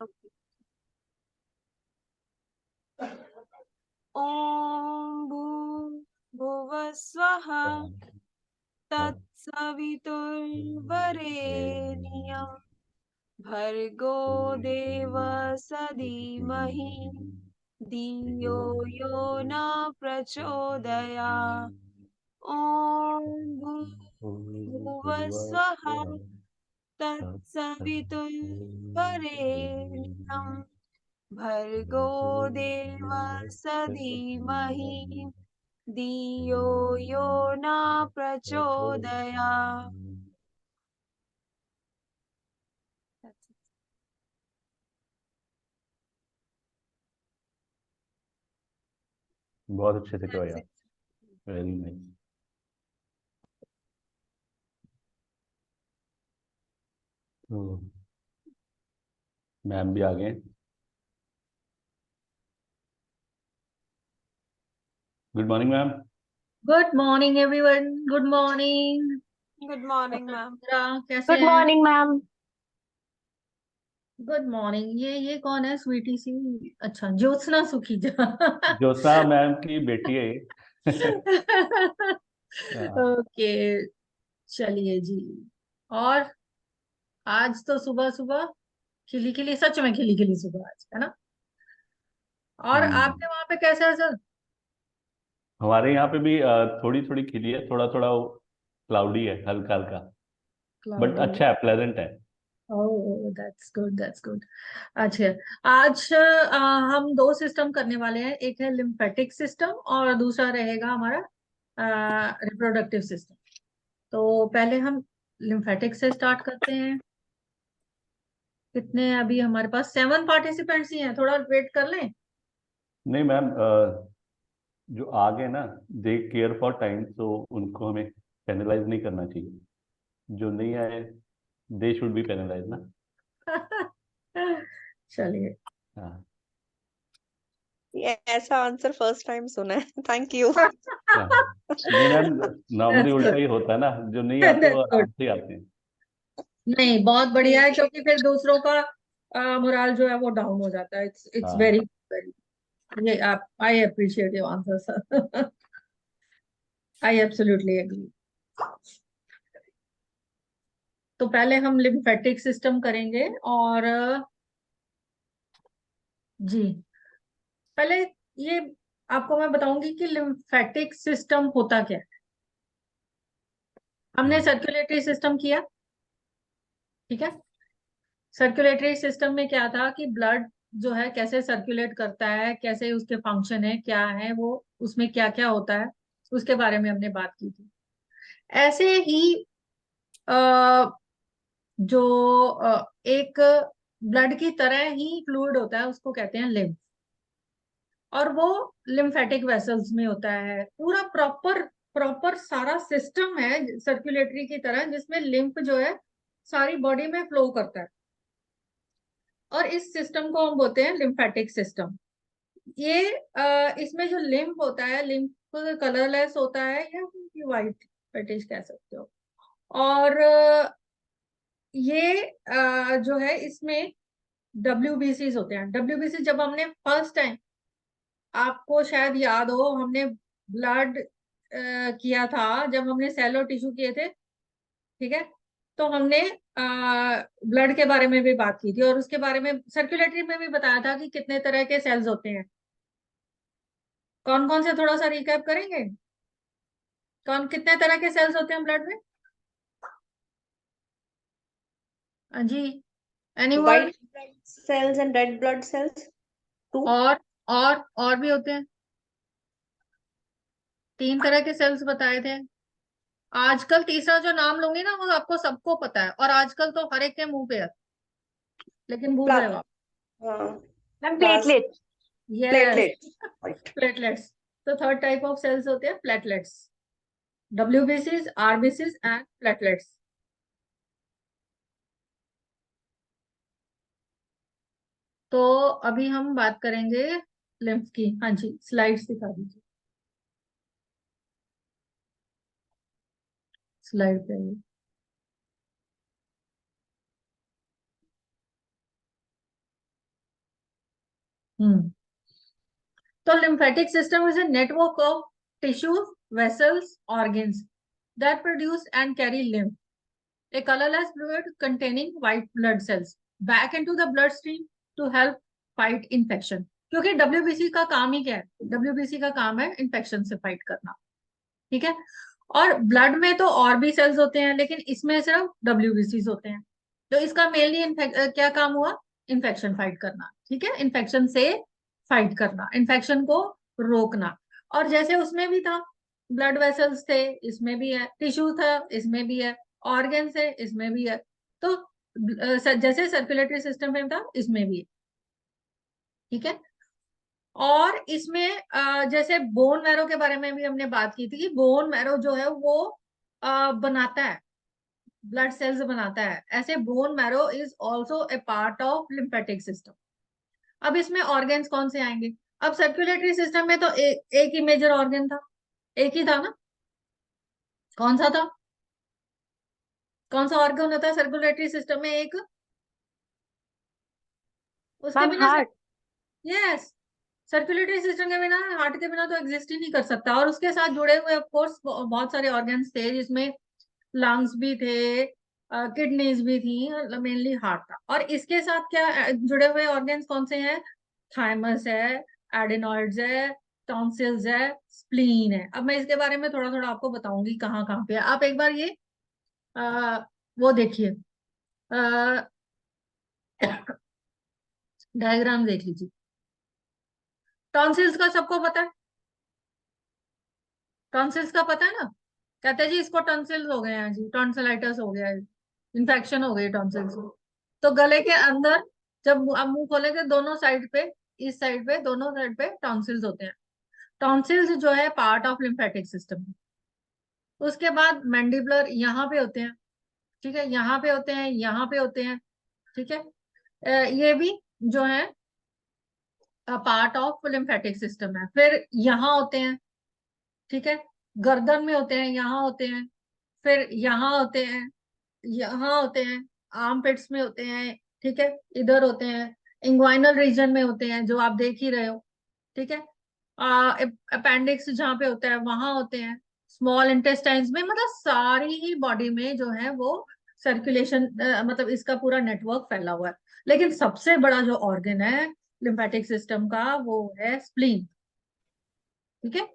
ॐ भूर्भुवः स्वः तत्सवितुर्वरेण्यं भर्गो देवस्य धीमहि धियो यो न प्रचोदयात्। ॐ भूर्भुवः स्वः तत्सवितुर्वरेण्यं भर्गो देवस्य धीमहि धियो यो न प्रचोदयात्। बहुत अच्छे से करो यार, वेरी नाइस। मैम भी आ गए। Good morning ma'am. Good morning everyone. Good morning. Good morning ma'am. कैसे good morning ma'am. Good morning. ये कौन है स्वीटी सी? अच्छा, ज्योत्सना सुखीजा। ज्योत्सना मैम की बेटी है ये। ओके, चलिए जी। और आज तो सुबह सुबह खिली खिली, सच में खिली खिली सुबह आज, है ना? और आपके वहां पे कैसा है सर? हमारे यहाँ पे भी थोड़ी थोड़ी खिली है, थोड़ा थोड़ा क्लाउडी है, हल्का हल्का, बट अच्छा है, प्लेजेंट है। ओह, दैट्स गुड, दैट्स गुड। अच्छा, आज हम दो सिस्टम करने वाले हैं। एक है लिम्फेटिक सिस्टम और दूसरा रहेगा हमारा रिप्रोडक्टिव सिस्टम। तो पहले हम लिम्फेटिक से स्टार्ट करते हैं। कितने अभी हमारे पास 7 पार्टिसिपेंट्स ही हैं, थोड़ा वेट कर लें। नहीं मैम, जो आ गए ना, दे केयर फॉर टाइम, तो उनको हमें पेनलाइज नहीं करना चाहिए। जो नहीं आए, दे शुड बी पेनलाइज ना। चलिए। हाँ। ये ऐसा आंसर फर्स्ट टाइम सुना है। Thank you. नहीं मैम, नॉर्मली उल्टा ही होता है ना, जो नहीं आते वो That's good. आराम से आते हैं। नहीं, बहुत बढ़िया है, क्योंकि फिर दूसरों का मोराल जो है वो डाउन हो जाता है। इट्स हाँ। वेरी वेरी, ये आप, I appreciate your answer sir. I absolutely agree. तो पहले हम लिम्फेटिक सिस्टम करेंगे। और जी, पहले ये आपको मैं बताऊंगी कि लिम्फेटिक सिस्टम होता क्या है। हमने सर्कुलेटरी सिस्टम किया, ठीक है। सर्कुलेटरी सिस्टम में क्या था कि ब्लड जो है कैसे सर्कुलेट करता है, कैसे उसके फंक्शन है, क्या है वो, उसमें क्या क्या होता है, उसके बारे में हमने बात की थी। ऐसे ही जो एक ब्लड की तरह ही फ्लूइड होता है, उसको कहते हैं लिम्फ। और वो लिम्फेटिक वेसल्स में होता है। पूरा प्रॉपर प्रॉपर सारा सिस्टम है सर्कुलेटरी की तरह, जिसमें लिम्फ जो है सारी बॉडी में फ्लो करता है। और इस सिस्टम को हम बोलते हैं लिम्फेटिक सिस्टम। ये इसमें जो लिम्फ होता है, लिम्फ कलरलेस होता है, या व्हाइट फेटिश कह सकते हो। और ये जो है इसमें WBCs होते हैं। WBC जब हमने फर्स्ट टाइम, आपको शायद याद हो, हमने ब्लड किया था, जब हमने सेल और टिश्यू किए थे, ठीक है। तो हमने ब्लड के बारे में भी बात की थी, और उसके बारे में सर्कुलेटरी में भी बताया था कि कितने तरह के सेल्स होते हैं। कौन कौन से, थोड़ा सा रिकैप करेंगे? कौन, कितने तरह के सेल्स होते हैं ब्लड में? हाँ जी, anyone? White blood cells and red blood cells. Two. और भी होते हैं। 3 तरह के सेल्स बताए थे। आजकल तीसरा जो नाम लूंगी ना, वो आपको सबको पता है, और आजकल तो हर एक के मुंह पे है, लेकिन भूल रहे हो आप। Ma'am platelet. Yes, platelet. Platelets. तो थर्ड टाइप ऑफ सेल्स होते हैं platelets. WBCs, RBCs and platelets. तो अभी हम बात करेंगे लिम्फ की। हाँ जी, स्लाइड्स दिखा दीजिए। स्लाइड पे आइए। तो तो lymphatic system is a network of tissues, vessels, organs that produce and carry lymph, a colorless fluid containing white blood cells, back into the bloodstream to help fight infection. क्योंकि WBC का काम ही क्या है? WBC का काम है infection से fight करना, ठीक है। और ब्लड में तो और भी सेल्स होते हैं, लेकिन इसमें सिर्फ WBCs होते हैं। तो इसका मेनली क्या काम हुआ? इन्फेक्शन फाइट करना, ठीक है, इन्फेक्शन से फाइट करना, इन्फेक्शन को रोकना। और जैसे उसमें भी था, ब्लड वेसल्स थे, इसमें भी है, टिश्यू था, इसमें भी है, ऑर्गन्स है, इसमें भी है। तो जैसे सर्कुलेटरी सिस्टम में था, इसमें भी है, ठीक है। और इसमें जैसे बोन मैरो के बारे में भी हमने बात की थी कि बोन मैरो जो है वो बनाता है, ब्लड सेल्स बनाता है। ऐसे bone marrow is also a part of lymphatic system. अब इसमें ऑर्गन्स कौन से आएंगे? अब सर्कुलेटरी सिस्टम में तो एक ही मेजर ऑर्गन था, एक ही था ना। कौन सा था? कौन सा ऑर्गन होता है सर्कुलेटरी सिस्टम में? एक, उसके बिना हार्ट। यस, सर्कुलेटरी सिस्टम के बिना, हार्ट के बिना तो एग्जिस्ट ही नहीं कर सकता। और उसके साथ जुड़े हुए ऑफ कोर्स बहुत सारे ऑर्गन्स थे, जिसमें लंग्स भी थे, किडनीज भी थी, मेनली हार्ट था। और इसके साथ क्या जुड़े हुए ऑर्गन्स कौन से हैं? थाइमस है, एडिनॉइड्स है, टॉन्सिल्स है, स्प्लीन है। अब मैं इसके बारे में थोड़ा थोड़ा आपको बताऊंगी कहाँ कहाँ पे है। आप एक बार ये वो देखिए, डायग्राम देख लीजिए। टॉन्सिल्स का सबको पता है? टॉन्सिल्स का पता है ना? कहते हैं जी इसको टॉन्सिल्स हो गए हैं जी, टॉन्सिलाइटिस हो गया है, इन्फेक्शन हो गई टॉन्सिल्स में। तो गले के अंदर जब आप मुंह खोलेंगे, दोनों साइड पे, इस साइड पे, दोनों साइड पे टॉन्सिल्स होते हैं। टॉन्सिल्स जो है पार्ट ऑफ लिम्फेटिक सिस्टम। उसके बाद मैंडिबुलर यहाँ पे होते हैं, ठीक है, यहाँ पे होते हैं, यहाँ पे होते हैं, ठीक है। ये भी जो है पार्ट ऑफ लिम्फेटिक सिस्टम है। फिर यहाँ होते हैं, ठीक है, गर्दन में होते हैं, यहाँ होते हैं, फिर यहाँ होते हैं, यहाँ होते हैं, आर्म पिट्स में होते हैं, ठीक है, इधर होते हैं, इंग्वाइनल रीजन में होते हैं जो आप देख ही रहे हो, ठीक है। अपेंडिक्स जहाँ पे होता है वहां होते हैं, स्मॉल इंटेस्टाइन्स में, मतलब सारी ही बॉडी में जो है वो सर्कुलेशन, मतलब इसका पूरा नेटवर्क फैला हुआ है। लेकिन सबसे बड़ा जो ऑर्गन है लिम्फेटिक सिस्टम का वो है स्प्लीन, ठीक है।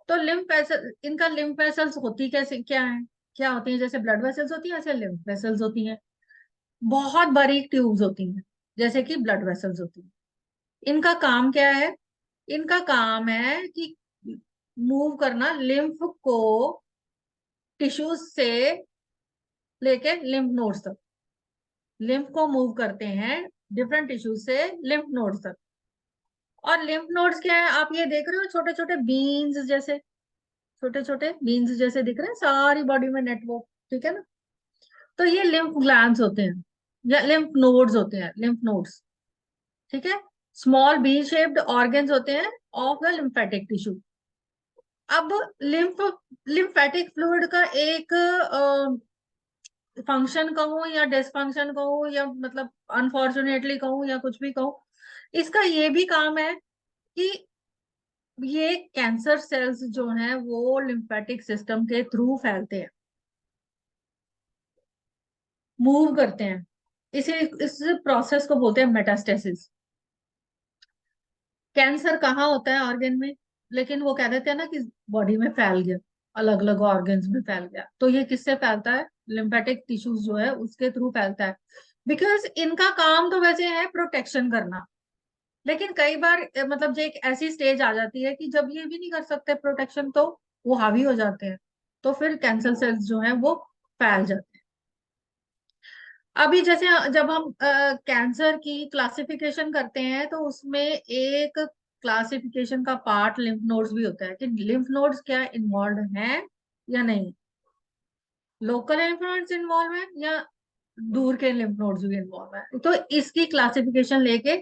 तो लिम्फ वेसल, इनका लिम्फ वेसल्स होती कैसे, क्या है, क्या होती है? जैसे ब्लड वेसल्स होती है, ऐसे लिम्फ वेसल्स होती हैं। बहुत बारीक ट्यूब्स होती हैं, जैसे कि ब्लड वेसल्स होती हैं। इनका काम क्या है? इनका काम है कि मूव करना लिम्फ को टिश्यूज से लेके लिम्फ नोड्स तक, लिम्फ को मूव करते हैं डिफरेंट टिश्यूज से लिम्फ नोड्स तक। और लिम्फ नोड्स क्या है? आप ये देख रहे हो छोटे छोटे बीन्स जैसे, छोटे छोटे बीन्स जैसे दिख रहे हैं सारी बॉडी में नेटवर्क, ठीक है ना। तो ये लिम्फ ग्लैंड्स होते हैं या लिम्फ नोड्स होते हैं, लिम्फ नोड्स, ठीक है। स्मॉल बी शेप्ड ऑर्गन्स होते हैं ऑफ द लिम्फेटिक टिश्यू। अब लिम्फ, लिम्फेटिक फ्लूइड का एक फंक्शन कहूँ या डिसफंक्शन कहूँ, या मतलब अनफॉर्चुनेटली कहूँ या कुछ भी कहूँ, इसका ये भी काम है कि ये कैंसर सेल्स जो हैं वो लिम्फेटिक सिस्टम के थ्रू फैलते हैं, मूव करते हैं। इस प्रोसेस को बोलते हैं मेटास्टेसिस। कैंसर कहाँ होता है? ऑर्गन में। लेकिन वो कह देते हैं ना कि बॉडी में फैल गया, अलग अलग ऑर्गन्स में फैल गया। तो ये किससे फैलता है? लिम्फेटिक टिश्यूज जो है उसके थ्रू फैलता है। बिकॉज इनका काम तो वैसे है प्रोटेक्शन करना, लेकिन कई बार मतलब जो एक ऐसी स्टेज आ जाती है कि जब ये भी नहीं कर सकते प्रोटेक्शन, तो वो हावी हो जाते हैं, तो फिर कैंसर सेल्स जो है वो फैल जाते हैं। अभी जैसे जब हम कैंसर की क्लासिफिकेशन करते हैं तो उसमें एक क्लासिफिकेशन का पार्ट लिम्फ नोड्स भी होता है कि लिम्फ नोड्स क्या इन्वॉल्व हैं या नहीं, लोकल लिम्फ नोड्स इन्वॉल्व है या दूर के लिम्फ नोड्स भी इन्वॉल्व है। तो इसकी क्लासिफिकेशन लेके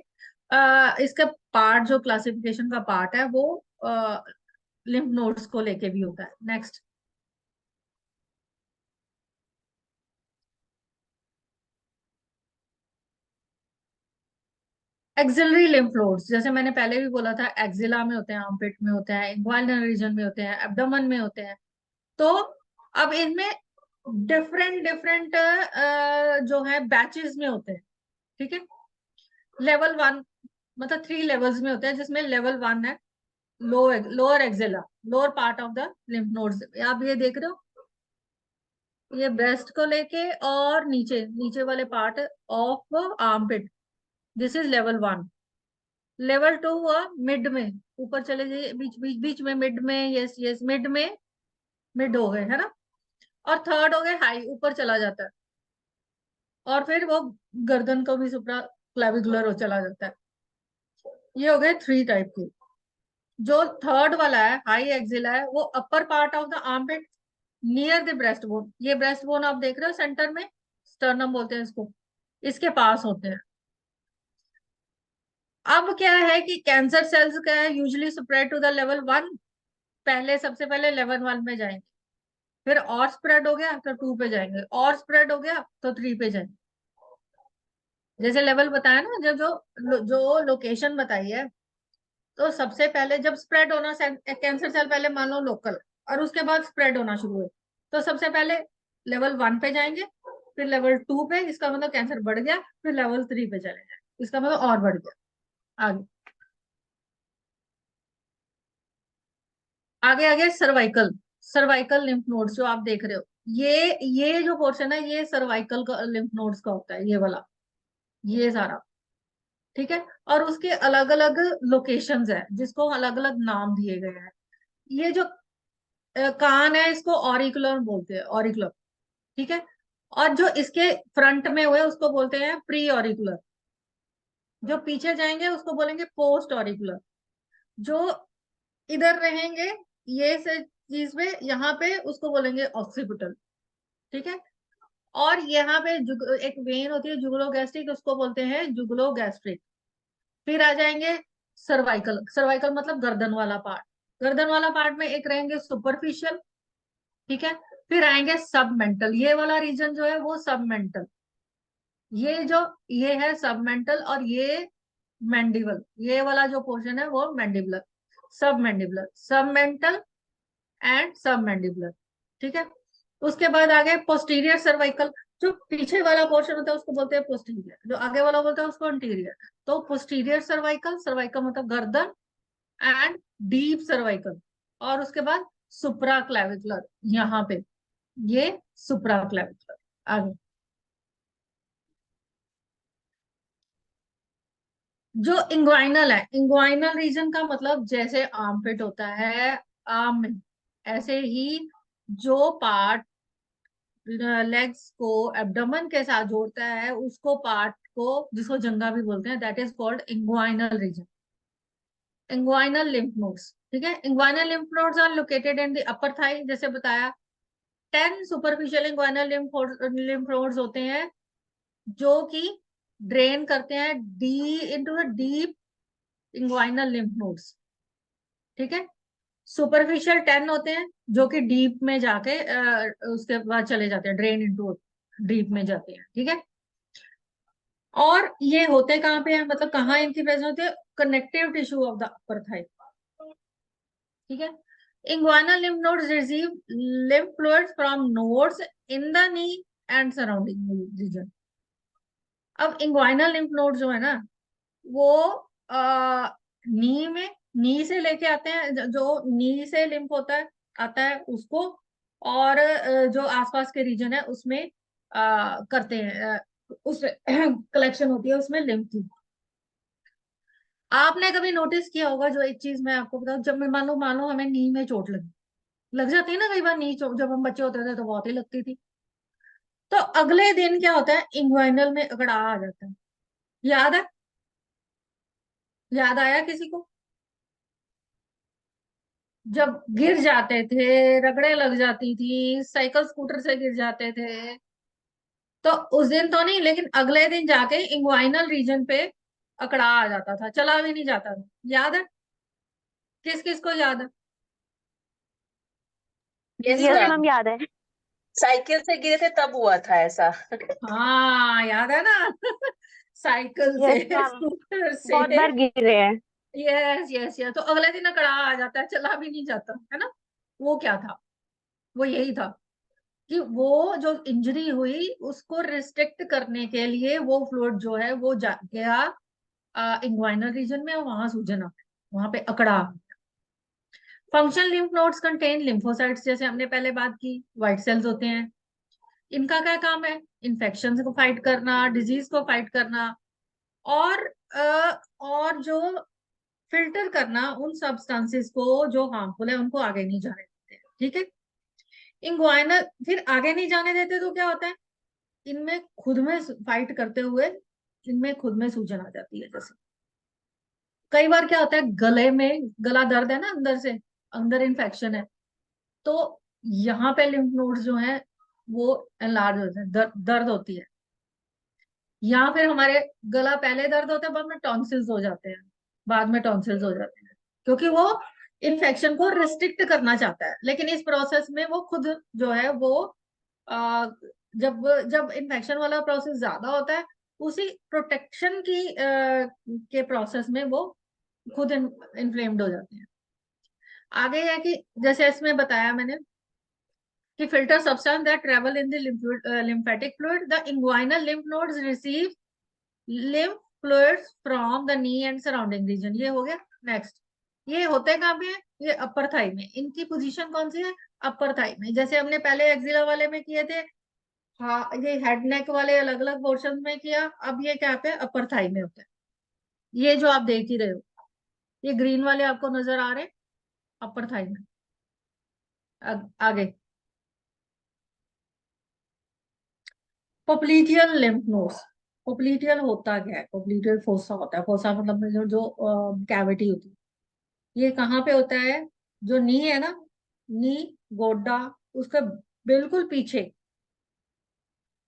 इसका पार्ट, जो क्लासिफिकेशन का पार्ट है वो लिम्फ नोड्स को लेके भी होता है। नेक्स्ट। एक्सिलरी लिम्फ नोड्स, जैसे मैंने पहले भी बोला था, एक्सिला में होते हैं, आर्मपिट में होते हैं, इंग्वाइनल रीजन में होते हैं, एब्डोमेन में होते हैं। तो अब इनमें डिफरेंट डिफरेंट जो है बैचेस में होते हैं, ठीक है। लेवल 1 मतलब 3 लेवल्स में होते हैं, जिसमें लेवल 1 है lower axilla, lower part of the lymph nodes. आप ये देख रहे हो, ये ब्रेस्ट को लेके और नीचे नीचे वाले part of armpit, this is level 1। Level 2 हुआ मिड में, ऊपर चले जाइए, बीच बीच बीच में, मिड में, यस यस, मिड में, मिड हो गए, है ना। और थर्ड हो गए हाई, ऊपर चला जाता है, और फिर वो गर्दन को भी सुप्रा क्लेविकुलर हो चला जाता है। ये हो गए 3 टाइप के। जो थर्ड वाला है, हाई एक्सिला है, वो upper part of the armpit near the breast bone, ये ब्रेस्ट बोन आप देख रहे हो सेंटर में, स्टर्नम बोलते हैं इसको, इसके पास होते हैं। अब क्या है कि कैंसर सेल्स क्या है, usually spread to the level 1, पहले सबसे पहले लेवल 1 में जाएंगे, फिर और स्प्रेड हो गया तो 2 पे जाएंगे, और स्प्रेड हो गया तो 3 पे जाएंगे। जैसे लेवल बताया ना, जो जो जो लोकेशन बताई है, तो सबसे पहले जब स्प्रेड होना, कैंसर सेल पहले मान लो लोकल, और उसके बाद स्प्रेड होना शुरू हुए, तो सबसे पहले लेवल 1 पे जाएंगे, फिर लेवल 2 पे, इसका मतलब कैंसर बढ़ गया, फिर लेवल 3 पे चले जाए, इसका मतलब और बढ़ गया। आगे आगे आगे सर्वाइकल, सर्वाइकल लिम्फ नोड्स जो आप देख रहे हो, ये जो पोर्शन है, ये सर्वाइकल का लिम्फ नोड्स का होता है, ये वाला, ये सारा, ठीक है। और उसके अलग अलग लोकेशंस है, जिसको अलग अलग नाम दिए गए हैं। ये जो कान है, इसको ऑरिकुलर बोलते हैं, ऑरिकुलर, ठीक है। और जो इसके फ्रंट में हुए उसको बोलते हैं प्री ऑरिकुलर, जो पीछे जाएंगे उसको बोलेंगे पोस्ट ऑरिकुलर, जो इधर रहेंगे ये से चीज पे, यहाँ पे उसको बोलेंगे ऑक्सीपिटल, ठीक है। और यहाँ पे एक वेन होती है जुगलो गैस्ट्रिक, उसको बोलते हैं जुगलो गैस्ट्रिक। फिर आ जाएंगे सर्वाइकल, सर्वाइकल मतलब गर्दन वाला पार्ट, गर्दन वाला पार्ट में एक रहेंगे सुपरफिशियल, ठीक है। फिर आएंगे सब मेंटल, ये वाला रीजन जो है वो सब मेंटल, ये जो ये है सब मेंटल, और ये मैंडिबल, ये वाला जो पोर्शन है वो मैंडिबुलर, सब मैंडिबुलर, सब मेंटल एंड सब मैंडिबुलर, ठीक है। उसके बाद आ गए पोस्टीरियर सर्वाइकल, जो पीछे वाला पोर्शन होता है उसको बोलते हैं पोस्टीरियर, जो आगे वाला बोलते हैं उसको इंटीरियर। तो पोस्टीरियर सर्वाइकल, सर्वाइकल मतलब गर्दन, एंड डीप सर्वाइकल, और उसके बाद सुप्रा क्लैविकुलर, यहाँ पे ये सुप्रा क्लैविकुलर। आगे जो इंग्वाइनल है, इंग्वाइनल रीजन का मतलब जैसे आर्मपिट होता है आर्म में, ऐसे ही जो पार्ट लेग्स को एब्डोमेन के साथ जोड़ता है, उसको पार्ट को, जिसको जंगा भी बोलते हैं, that is called inguinal region, inguinal lymph nodes, ठीक है। Inguinal lymph nodes are located in the upper thigh, जैसे बताया। 10 सुपरफिशियल इंग्वाइनल लिम्फ नोड्स होते हैं, जो कि ड्रेन करते हैं D into the deep inguinal lymph nodes, ठीक है। सुपरफिशियल 10 होते हैं, जो कि डीप में जाके उसके बाद चले जाते हैं, ड्रेन इनटू डीप में जाते हैं, ठीक है। और ये होते कहाँ पे हैं, मतलब कहाँ इनकी प्रेजेंस होती है, connective tissue of the upper thigh, ठीक है। Inguinal lymph nodes receive lymph fluids from nodes in the knee and surrounding region। अब इंग्वाइनल lymph nodes जो है ना, वो नी में, नी से लेके आते हैं, जो नी से लिम्फ होता है आता है उसको, और जो आसपास के रीजन है उसमें करते हैं, उस कलेक्शन होती है उसमें लिम्फ की। आपने कभी नोटिस किया होगा, जो एक चीज मैं आपको बताऊं, जब मैं मान लो हमें नी में चोट लगी, लग जाती है ना कई बार नी चोट, जब हम बच्चे होते थे तो बहुत ही लगती थी। तो अगले दिन क्या होता है, इंग्वाइनल में अकड़ा आ जाता है, याद है, याद आया किसी को, जब गिर जाते थे, रगड़े लग जाती थी, साइकिल स्कूटर से गिर जाते थे, तो उस दिन तो नहीं, लेकिन अगले दिन जाके इंग्वाइनल रीजन पे अकड़ा आ जाता था, चला भी नहीं जाता था। याद है, किस किस को याद है, यस किसी को यस याद? मैम याद है। साइकिल से गिरे थे तब हुआ था ऐसा। हाँ याद है ना साइकिल से, यस मैम, स्कूटर से। बहुत बार गिरे हैं। यस यस यस, तो अगले दिन अकड़ा आ जाता है, चला भी नहीं जाता है ना। वो क्या था, वो यही था कि वो जो इंजरी हुई उसको रिस्ट्रिक्ट करने के लिए वो फ्लूइड जो है वो जा गया इंग्वाइनल रीजन में, वहां सूजन आ गई, वहां पे अकड़ा। Functional lymph nodes contain lymphocytes, जैसे हमने पहले बात की, व्हाइट सेल्स होते हैं। इनका क्या काम है, इन्फेक्शन को फाइट करना, डिजीज को फाइट करना, और और जो फिल्टर करना उन सब्सटेंसेस को जो हार्मफुल है उनको आगे नहीं जाने देते हैं, ठीक है। इंग्वाइनल फिर आगे नहीं जाने देते तो क्या होता है, इनमें खुद में फाइट करते हुए इनमें खुद में सूजन आ जाती है। जैसे कई बार क्या होता है, गले में, गला दर्द है ना अंदर से, अंदर इन्फेक्शन है, तो यहाँ पे लिम्फ नोड्स जो है वो एनलार्ज होते हैं, दर्द होती है। या फिर हमारे गला पहले दर्द होता है, बाद में टॉन्सिल्स हो जाते हैं, बाद में टॉन्सिल्स हो जाते हैं, क्योंकि वो इन्फेक्शन को रिस्ट्रिक्ट करना चाहता है, लेकिन इस प्रोसेस में वो खुद जो है वो आ, जब जब इन्फेक्शन वाला प्रोसेस ज्यादा होता है, उसी प्रोटेक्शन के प्रोसेस में वो खुद इन्फ्लेम्ड हो जाते हैं। आगे है कि जैसे इसमें बताया मैंने कि filter substance that travel in the lymphatic fluid, the inguinal lymph nodes receive lymph fluids from the knee and surrounding region। ये हो गया। नेक्स्ट, ये होते कहाँ पे हैं, ये अपर थाई में। इनकी पोजीशन कौन सी है, अपर थाई में, जैसे हमने पहले एक्सिला वाले में किए थे। हाँ, ये हेड नेक वाले अलग अलग पोर्शन में किया, अब ये क्या पे अपर थाई में होता है। ये जो आप देख ही रहे हो, ये ग्रीन वाले आपको नजर आ रहे हैं, अपर थाई में। आगे, पोप्लीटियल लिम्फ नोड्स। पोप्लीटियल होता क्या है, पोप्लीटियल फोसा होता है, फोसा मतलब जो कैविटी होती है, ये कहाँ पे होता है, जो नी है ना, नी, गोड्डा, उसका बिल्कुल पीछे,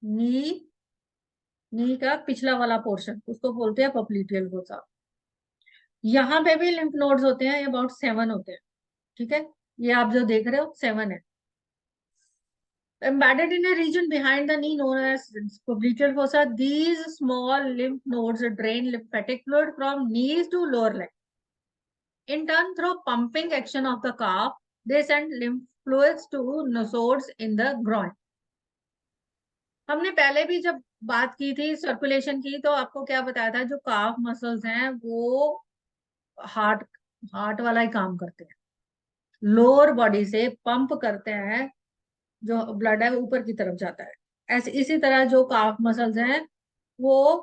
नी, नी का पिछला वाला पोर्शन, उसको बोलते हैं पोप्लीटियल फोसा। यहाँ पे भी लिम्फ नोड्स होते हैं, ये अबाउट 7 होते हैं, ठीक है। ये आप जो देख रहे हो 7 है। Embedded in a region behind the knee known as popliteal fossa, these small lymph nodes drain lymphatic fluid from knees to lower leg. In turn, through pumping action of the calf, they send lymph fluids to nodes in the groin. हमने पहले भी जब बात की थी circulation की, तो आपको क्या बताया था, जो काफ मसल्स हैं वो हार्ट हार्ट वाला ही काम करते हैं, लोअर बॉडी से पंप करते हैं, जो ब्लड है ऊपर की तरफ जाता है। ऐसे इसी तरह जो काफ मसल्स हैं वो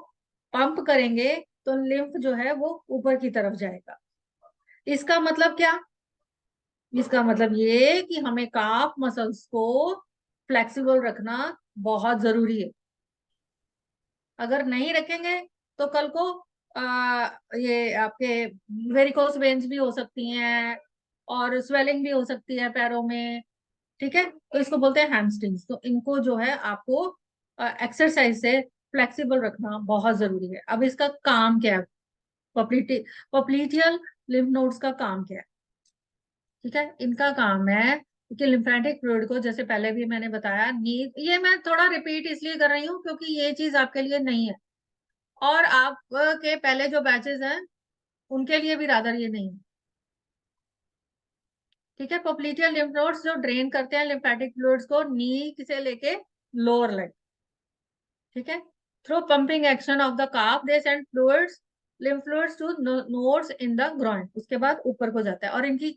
पंप करेंगे तो लिम्फ जो है वो ऊपर की तरफ जाएगा। इसका मतलब क्या, इसका मतलब ये कि हमें काफ मसल्स को फ्लेक्सिबल रखना बहुत जरूरी है। अगर नहीं रखेंगे तो कल को ये आपके वेरिकोस वेन्स भी हो सकती हैं, और स्वेलिंग भी हो सकती है पैरों में, ठीक है। तो इसको बोलते हैं हैमस्ट्रिंग्स। तो इनको जो है आपको एक्सरसाइज से फ्लेक्सिबल रखना बहुत जरूरी है। अब इसका काम क्या है, पॉप्लीटियल लिम्फ नोड्स का काम क्या है, ठीक है। इनका काम है कि लिम्फेटिक फ्लूइड को, जैसे पहले भी मैंने बताया, नीड, ये मैं थोड़ा रिपीट इसलिए कर रही हूँ क्योंकि ये चीज आपके लिए नहीं है, और आप के पहले जो बैचेस हैं उनके लिए भी रादर ये नहीं है, ठीक है। पोप्लीटियल लिम्फ नोड्स जो ड्रेन करते हैं लिम्फेटिक फ्लूइड्स को नी से लेके लोअर लेग, ठीक है। Through pumping action of the calf they send fluids, lymph fluids two nodes in the groin, उसके बाद ऊपर को जाता है। और इनकी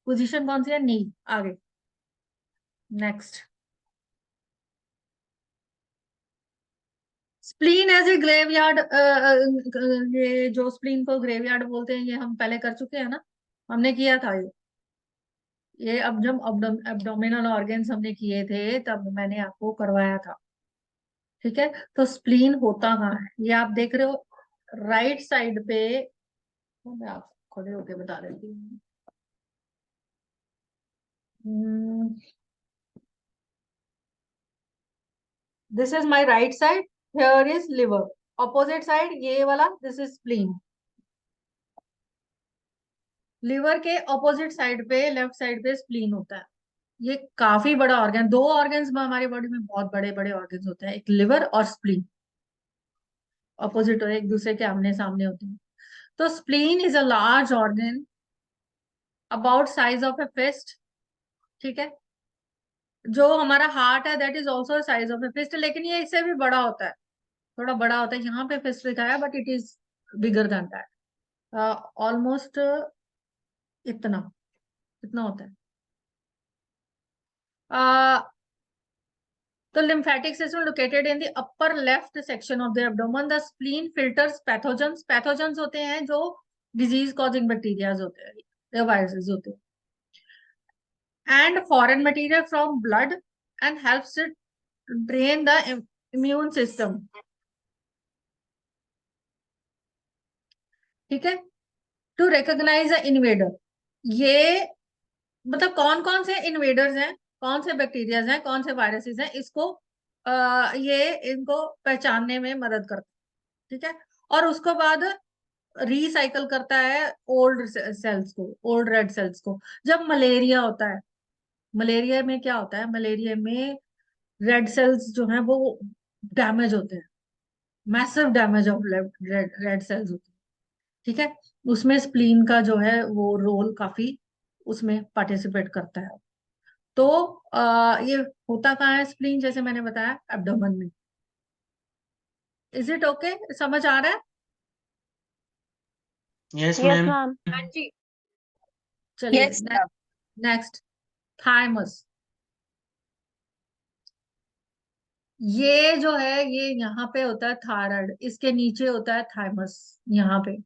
पोजीशन कौन सी है, नी। आगे, next, spleen as a graveyard. ये जो स्प्लीन को ग्रेवयार्ड बोलते हैं, ये हम पहले कर चुके हैं ना, हमने किया था ये अब जब एब्डोमिनल ऑर्गन्स हमने किए थे तब मैंने आपको करवाया था, ठीक है। तो स्प्लीन होता कहाँ है, ये आप देख रहे हो राइट साइड पे, तो मैं आपको खड़े होके बता देती हूँ। This is my right side, here is liver, opposite side ये वाला, दिस इज स्प्लीन। लिवर के ऑपोजिट साइड पे, लेफ्ट साइड पे स्प्लीन होता है। ये काफी बड़ा ऑर्गन, 2 ऑर्गन्स में हमारी बॉडी में बहुत बड़े बड़े ऑर्गन्स होते हैं, एक लिवर और स्प्लीन। ऑपोजिट एक दूसरे के आमने सामने होते हैं। तो spleen is a large organ about size of a fist, ठीक है। जो हमारा हार्ट है that is also size of a fist, लेकिन ये इससे भी बड़ा होता है, थोड़ा बड़ा होता है। यहाँ पे फिस्ट लिखा है but it is bigger than that, almost इतना इतना होता है। The lymphatic system located in the upper left section of the abdomen. The spleen filters pathogens. Pathogens होते हैं जो disease causing bacteria होते हैं या viruses होते हैं, and foreign material from blood, and helps it drain the immune system. ठीक है। To recognize the invader, ये मतलब कौन कौन से इन्वेडर्स हैं, कौन से बैक्टीरियाज हैं, कौन से वायरसेस हैं, इसको ये इनको पहचानने में मदद करता है, ठीक है। और उसके बाद रिसाइकल करता है ओल्ड सेल्स को, ओल्ड रेड सेल्स को। जब मलेरिया होता है, मलेरिया में क्या होता है, मलेरिया में रेड सेल्स जो हैं वो डैमेज होते हैं, massive damage of red cells होते हैं, ठीक है। उसमें स्प्लीन का जो है वो रोल काफी उसमें पार्टिसिपेट करता है। तो ये होता कहाँ है स्प्लीन, जैसे मैंने बताया एब्डोमेन में। इज इट ओके, समझ आ रहा है? Yes yes ma'am. मैम। हाँ जी। चलिए Yes, ma'am. Next, thymus. ये जो है ये यहाँ पे होता है थायराइड, इसके नीचे होता है थाइमस, यहाँ पे।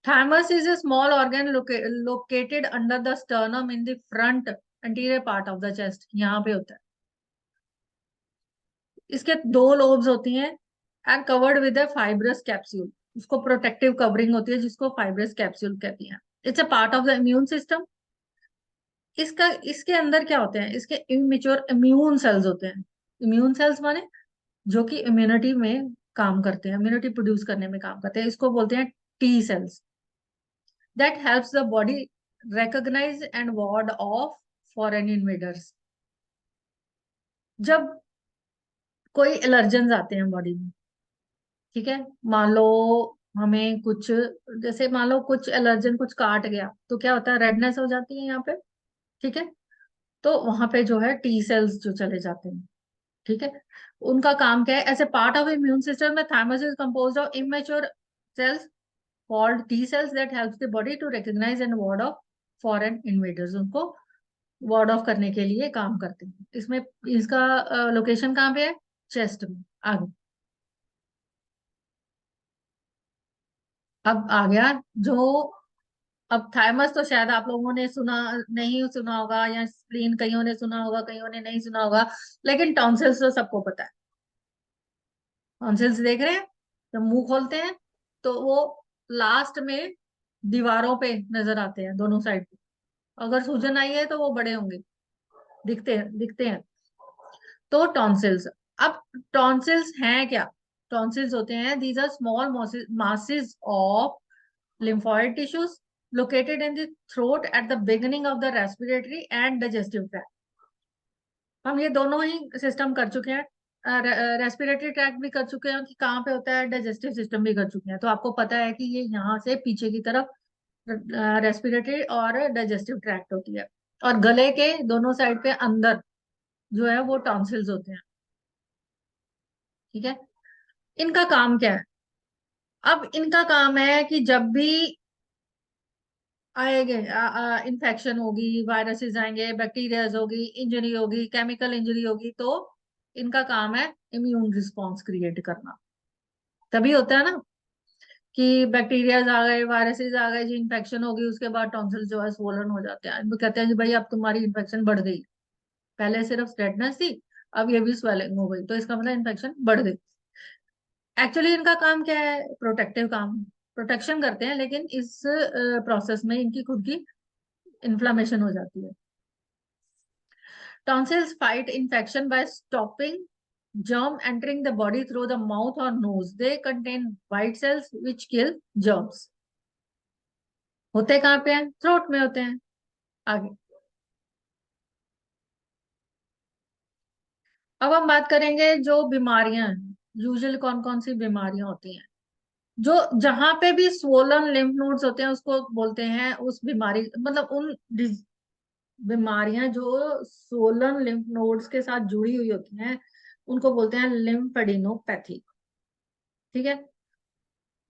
Thymus is a small organ located under the sternum in the front anterior part of the chest, यहाँ पे होता है। इसके दो लोब्स होती हैं and covered with A fibrous capsule, उसको प्रोटेक्टिव कवरिंग होती है जिसको फाइब्रस कैप्सूल कहती हैं। It's a part of the immune system. इसका इसके अंदर क्या होते हैं, इसके इमेच्योर इम्यून सेल्स होते हैं। इम्यून सेल्स माने जो कि इम्यूनिटी में काम करते हैं, इम्यूनिटी प्रोड्यूस करने में काम करते हैं, इसको बोलते हैं T cells, that helps the body recognize and ward of foreign invaders. जब कोई एलर्जेंस आते हैं बॉडी में, ठीक है, मान लो हमें कुछ, जैसे मान लो कुछ एलर्जन कुछ काट गया तो क्या होता है, रेडनेस हो जाती है यहाँ पे, ठीक है। तो वहां पे जो है टी सेल्स जो चले जाते हैं, ठीक है। उनका काम क्या है, as a part of immune system में thymus is composed of immature cells called T cells that helps the body to recognize and ward off foreign invaders. उनको वार्ड ऑफ करने के लिए काम करते हैं। इसमें इसका लोकेशन कहाँ पे है, चेस्ट में। आगे अब आ गया जो, अब थाइमस तो शायद आप लोगों ने सुना नहीं सुना होगा, या स्प्लीन कईयों ने सुना होगा, कईयों ने नहीं सुना होगा, लेकिन टॉन्सिल्स तो सबको पता है। टॉन्सिल्स देख रहे हैं, जब मुंह खोलते हैं तो वो लास्ट में दीवारों पे नजर आते हैं दोनों साइड पे। अगर सूजन आई है तो वो बड़े होंगे, दिखते हैं। तो टॉन्सिल्स, अब टॉन्सिल्स हैं क्या, टॉन्सिल्स होते हैं these are small masses of lymphoid tissues located in the throat at the beginning of the respiratory and digestive tract। हम ये दोनों ही सिस्टम कर चुके हैं, रेस्पिरेटरी ट्रैक्ट भी कर चुके हैं कि कहाँ पे होता है, डाइजेस्टिव सिस्टम भी कर चुके हैं। तो आपको पता है कि ये यहाँ से पीछे की तरफ रेस्पिरेटरी और डाइजेस्टिव ट्रैक्ट होती है, और गले के दोनों साइड पे अंदर जो है वो टॉन्सिल्स होते हैं, ठीक है। इनका काम क्या है, अब इनका काम है कि जब भी आएंगे इन्फेक्शन होगी, वायरसेस आएंगे, बैक्टीरियाज होगी, इंजरी होगी, केमिकल इंजरी होगी, तो इनका काम है इम्यून रिस्पॉन्स क्रिएट करना। तभी होता है ना कि बैक्टीरियाज आ गए, वायरसेस आ गए, जो इन्फेक्शन होगी उसके बाद टॉन्सिल जो है स्वोलन हो जाते हैं। वो कहते हैं कि भाई अब तुम्हारी इन्फेक्शन बढ़ गई, पहले सिर्फ रेडनेस थी अब ये भी स्वेलिंग हो गई, तो इसका मतलब इन्फेक्शन बढ़ गई। एक्चुअली इनका काम क्या है, प्रोटेक्टिव काम, प्रोटेक्शन करते हैं, लेकिन इस प्रोसेस में इनकी खुद की इन्फ्लामेशन हो जाती है। Tonsils fight infection by stopping germ entering the body through the mouth or nose. They contain white cells which kill germs. होते कहाँ पे हैं, थ्रोट में होते हैं। आगे अब हम बात करेंगे जो बीमारियां हैं, यूजुअली कौन कौन सी बीमारियां होती हैं? जो जहां पे भी स्वोलन लिम्फ नोड्स होते हैं उसको बोलते हैं, उस बीमारी मतलब बीमारियां जो स्वोलन लिम्फ नोड्स के साथ जुड़ी हुई होती हैं उनको बोलते हैं लिम्फेडिनोपैथी। ठीक है।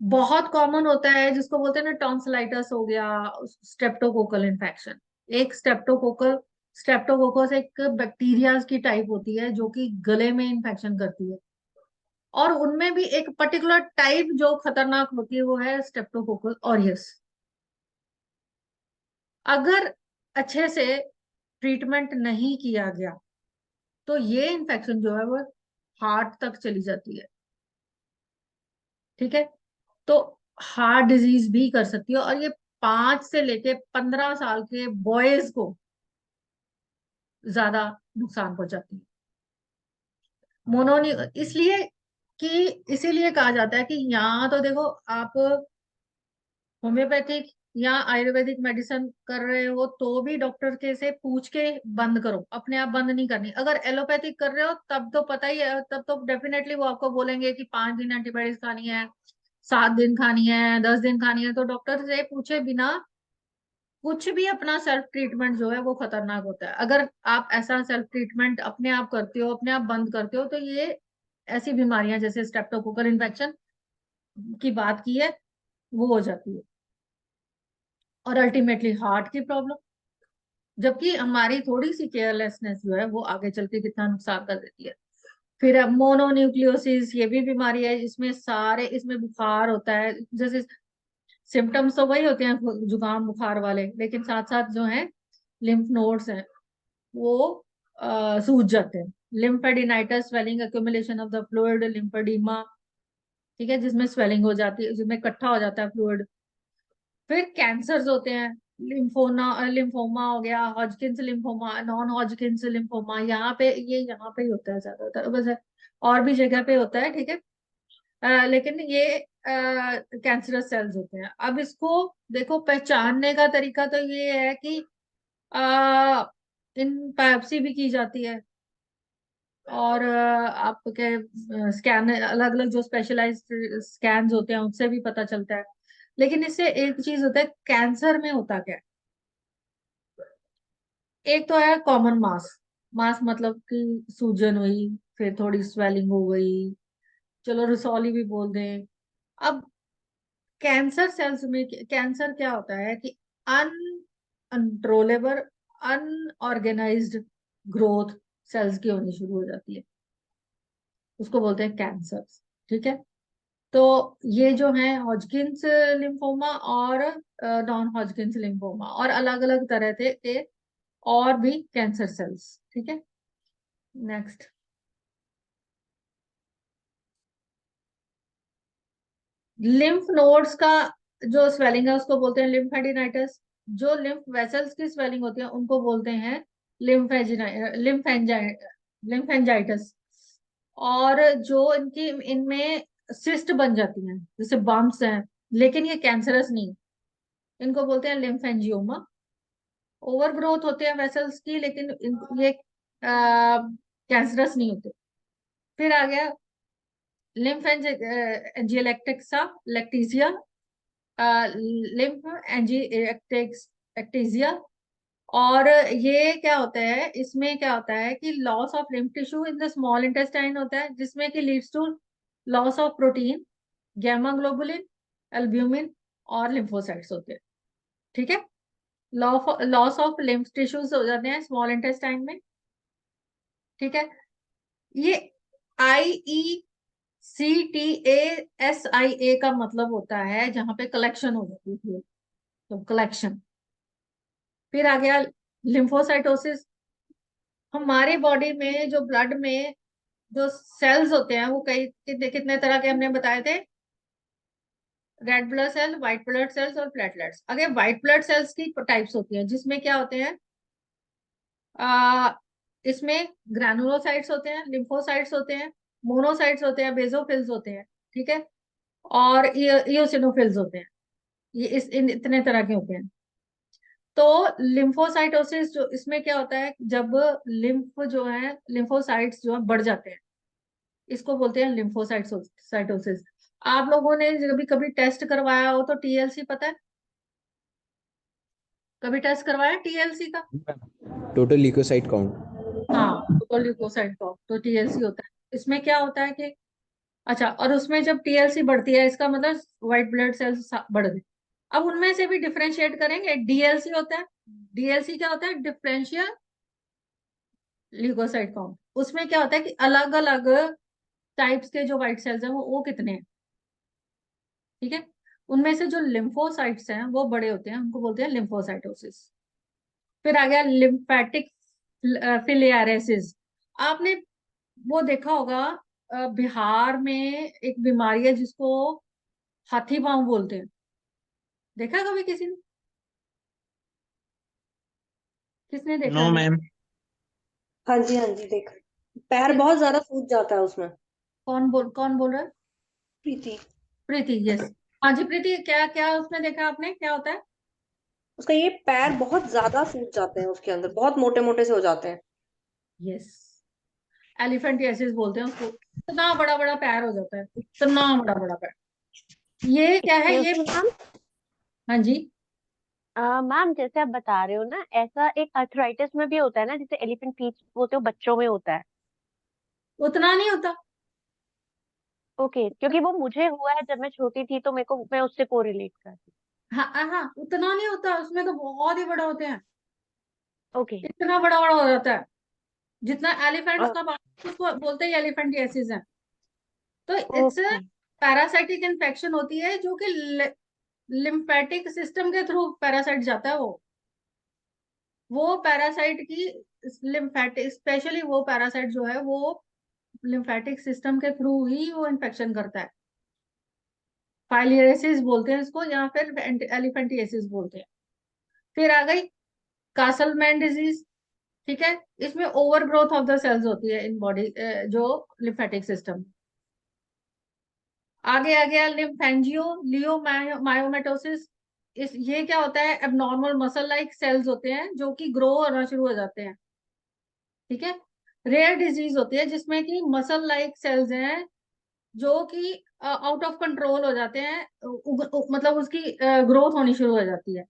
बहुत कॉमन होता है जिसको बोलते हैं ना टॉन्सिलाइटिस हो गया, स्ट्रेप्टोकोकल इन्फेक्शन। एक स्ट्रेप्टोकोकस एक बैक्टीरिया की टाइप होती है जो कि गले में इन्फेक्शन करती है, और उनमें भी एक पर्टिकुलर टाइप जो खतरनाक होती है वो है स्ट्रेप्टोकोकल ऑरियस। अगर अच्छे से ट्रीटमेंट नहीं किया गया तो ये इन्फेक्शन जो है वो हार्ट तक चली जाती है। ठीक है। तो हार्ट डिजीज भी कर सकती है, और ये 5 से लेके 15 साल के बॉयज को ज्यादा नुकसान पहुंचाती है। मोनोनी इसलिए कि इसीलिए कहा जाता है कि यहाँ तो देखो आप होम्योपैथिक या आयुर्वेदिक मेडिसिन कर रहे हो तो भी डॉक्टर के से पूछ के बंद करो, अपने आप बंद नहीं करनी। अगर एलोपैथिक कर रहे हो तब तो पता ही है, तब तो डेफिनेटली वो आपको बोलेंगे कि 5 दिन एंटीबायोटिक्स खानी है, 7 दिन खानी है, 10 दिन खानी है। तो डॉक्टर से पूछे बिना कुछ भी अपना सेल्फ ट्रीटमेंट जो है वो खतरनाक होता है। अगर आप ऐसा सेल्फ ट्रीटमेंट अपने आप करते हो, अपने आप बंद करते हो, तो ये ऐसी बीमारियां जैसे स्ट्रेप्टोकोकल इन्फेक्शन की बात की है वो हो जाती है, और अल्टीमेटली हार्ट की प्रॉब्लम। जबकि हमारी थोड़ी सी केयरलेसनेस जो है वो आगे चल के कितना नुकसान कर देती है। फिर मोनोन्यूक्लियोसिस, ये भी बीमारी है, इसमें सारे इसमें बुखार होता है। जैसे सिम्टम्स तो वही होते हैं जुकाम बुखार वाले, लेकिन साथ साथ जो है लिम्फ नोड्स हैं वो सूज जाते हैं। Lymphadenitis, swelling accumulation of the fluid, lymphedema. ठीक है, जिसमें स्वेलिंग हो जाती है, जिसमें इकट्ठा हो जाता है फ्लूइड। फिर कैंसर्स होते हैं, लिम्फोमा हो गया, हॉजकिंस लिम्फोमा, नॉन हॉजकिंस लिम्फोमा। यहाँ पे ही होता है ज्यादातर, वैसे और भी जगह पे होता है। ठीक है। लेकिन ये कैंसरस सेल्स होते हैं। अब इसको देखो पहचानने का तरीका तो ये है कि आ, इन बायोप्सी भी की जाती है, और आपके स्कैन अलग अलग जो स्पेशलाइज्ड स्कैन्स होते हैं उनसे भी पता चलता है। लेकिन इससे एक चीज होता है, कैंसर में होता क्या है? एक तो है कॉमन मास। मास मतलब कि सूजन हुई, फिर थोड़ी स्वेलिंग हो गई, चलो रसौली भी बोल दें। अब कैंसर सेल्स में कैंसर क्या होता है कि अनकंट्रोलेबल, अनऑर्गेनाइज्ड ग्रोथ सेल्स की होनी शुरू हो जाती है, उसको बोलते हैं कैंसर। ठीक है। तो ये जो है हॉजकिंस लिम्फोमा और नॉन हॉजकिंस लिम्फोमा, और अलग अलग तरह के और भी कैंसर सेल्स। ठीक है। नेक्स्ट, लिम्फ नोड्स का जो स्वेलिंग है उसको बोलते हैं लिम्फेडिनाइटिस। जो लिम्फ वेसल्स की स्वेलिंग होती है उनको बोलते हैं लिम्फेंजाइटिस। और जो इनकी इनमें सिस्ट बन जाती हैं जैसे बम्प्स हैं, लेकिन ये कैंसरस नहीं, इनको बोलते हैं लिम्फेंजियोमा। ओवर ग्रोथ होते हैं वेसल्स की, लेकिन ये कैंसरस नहीं होते। फिर आ गया लिम्फ एंजियोलेक्टिक्सा लैक्टीजिया, लिम्फ एंजियोलेक्टेक्सिया। और ये क्या होता है, इसमें क्या होता है कि loss of lymph tissue in the small intestine होता है, जिसमें कि leads to loss of protein, gamma globulin, albumin और लिम्फोसाइट्स होते हैं। ठीक है। लॉस ऑफ लिम्फ टिश्यूज हो जाते हैं स्मॉल इंटेस्टाइन में। ठीक है। ये IECTASIA का मतलब होता है जहां पे कलेक्शन हो जाती है, तो कलेक्शन। फिर आ गया लिम्फोसाइटोसिस। हमारे बॉडी में जो ब्लड में जो सेल्स होते हैं वो कई कितने तरह के हमने बताए थे, red blood cell, white blood cells और प्लेटलेट्स। अगर व्हाइट ब्लड सेल्स की टाइप्स होती हैं जिसमें क्या होते हैं, आ, इसमें ग्रैनुलोसाइट्स होते हैं, लिम्फोसाइट्स होते हैं, मोनोसाइट्स होते हैं, बेसोफिल्स होते हैं। ठीक है। और इयोसिनोफिल्स होते हैं। ये इतने तरह के होते हैं। तो लिम्फोसाइटोसिस जो इसमें क्या होता है, जब लिम्फ जो है लिम्फोसाइट्स जो है बढ़ जाते हैं, इसको बोलते हैं लिम्फोसाइटोसिस। आप लोगों ने कभी कभी टेस्ट करवाया हो तो टीएलसी पता है? कभी टेस्ट करवाया टीएलसी का? Total leucocyte count. हाँ, तो ल्यूकोसाइट का तो टीएलसी होता है। इसमें क्या होता है कि अच्छा, और उसमें जब टीएलसी बढ़ती है इसका मतलब व्हाइट ब्लड सेल्स बढ़ गए। अब उनमें से भी डिफरेंशिएट करेंगे। डीएलसी होता है, डीएलसी क्या होता है? Differential leukocyte count. उसमें क्या होता है कि अलग अलग टाइप्स के जो व्हाइट सेल्स हैं वो कितने हैं, ठीक है। उनमें से जो लिम्फोसाइट्स हैं वो बड़े होते हैं, उनको बोलते हैं लिम्फोसाइटोसिस। फिर आ गया लिम्फेटिक फिलियारेसिस। आपने वो देखा होगा, बिहार में एक बीमारी है जिसको हाथी पांव बोलते हैं। देखा कभी किसी ने? किसने देखा नो है? मैम। हाँ जी, हाँ जी, देख। पैर बहुत ज्यादा सूज जाता है उसमें। कौन बोल रहा है? प्रीति। प्रीति, यस। हाँ जी प्रीति, क्या क्या उसमें देखा आपने, क्या होता है? उसका ये पैर बहुत ज्यादा सूज जाते हैं, उसके अंदर बहुत मोटे मोटे से हो जाते हैं। यस, एलिफेंटियासिस बोलते हैं उसको। इतना बड़ा बड़ा पैर हो जाता है, इतना बड़ा बड़ा पैर। ये क्या है ये? Excuse me ma'am. हाँ जी। मैम जैसे आप बता रहे हो ना, ऐसा एक अर्थराइटिस में भी होता है ना, जैसे एलिफेंट फीट बोलते हो, बच्चों में होता है। उतना नहीं होता। ओके, क्योंकि वो मुझे हुआ है जब मैं छोटी थी, तो मेरे को मैं उससे कोरिलेट करती हाँ हाँ हाँ, उतना नहीं होता, उसमें तो बहुत ही बड़ा होते हैं। हूँ। ओके। इतना बड़ा बड़ा हो जाता है जितना एलिफेंट्स का उसको बोलते हैं एलिफेंटियासिस है। तो इट्स ओके। पैरासाइटिक इन्फेक्शन होती है जो कि लिम्फेटिक सिस्टम के थ्रू पैरासाइट जाता है। वो पैरासाइट की लिम्फेटिक, स्पेशली वो पैरासाइट जो है वो लिम्फेटिक सिस्टम के थ्रू ही वो इन्फेक्शन करता है। फाइलियरेसिस बोलते हैं इसको, या फिर एलिफेंटियासिस बोलते हैं। फिर आ गई कासलमैन डिजीज, ठीक है। इसमें over growth of the cells होती है इन बॉडी, जो लिम्फेटिक सिस्टम। आगे आ गया लिम्फेंजियो लियोमायोमेटोसिस। ये क्या होता है? एबनॉर्मल मसल लाइक सेल्स होते हैं जो कि ग्रो होना शुरू हो जाते हैं, ठीक है। रेयर डिजीज होती है जिसमें कि मसल लाइक सेल्स हैं जो कि आउट ऑफ कंट्रोल हो जाते हैं, मतलब उसकी ग्रोथ होनी शुरू हो जाती है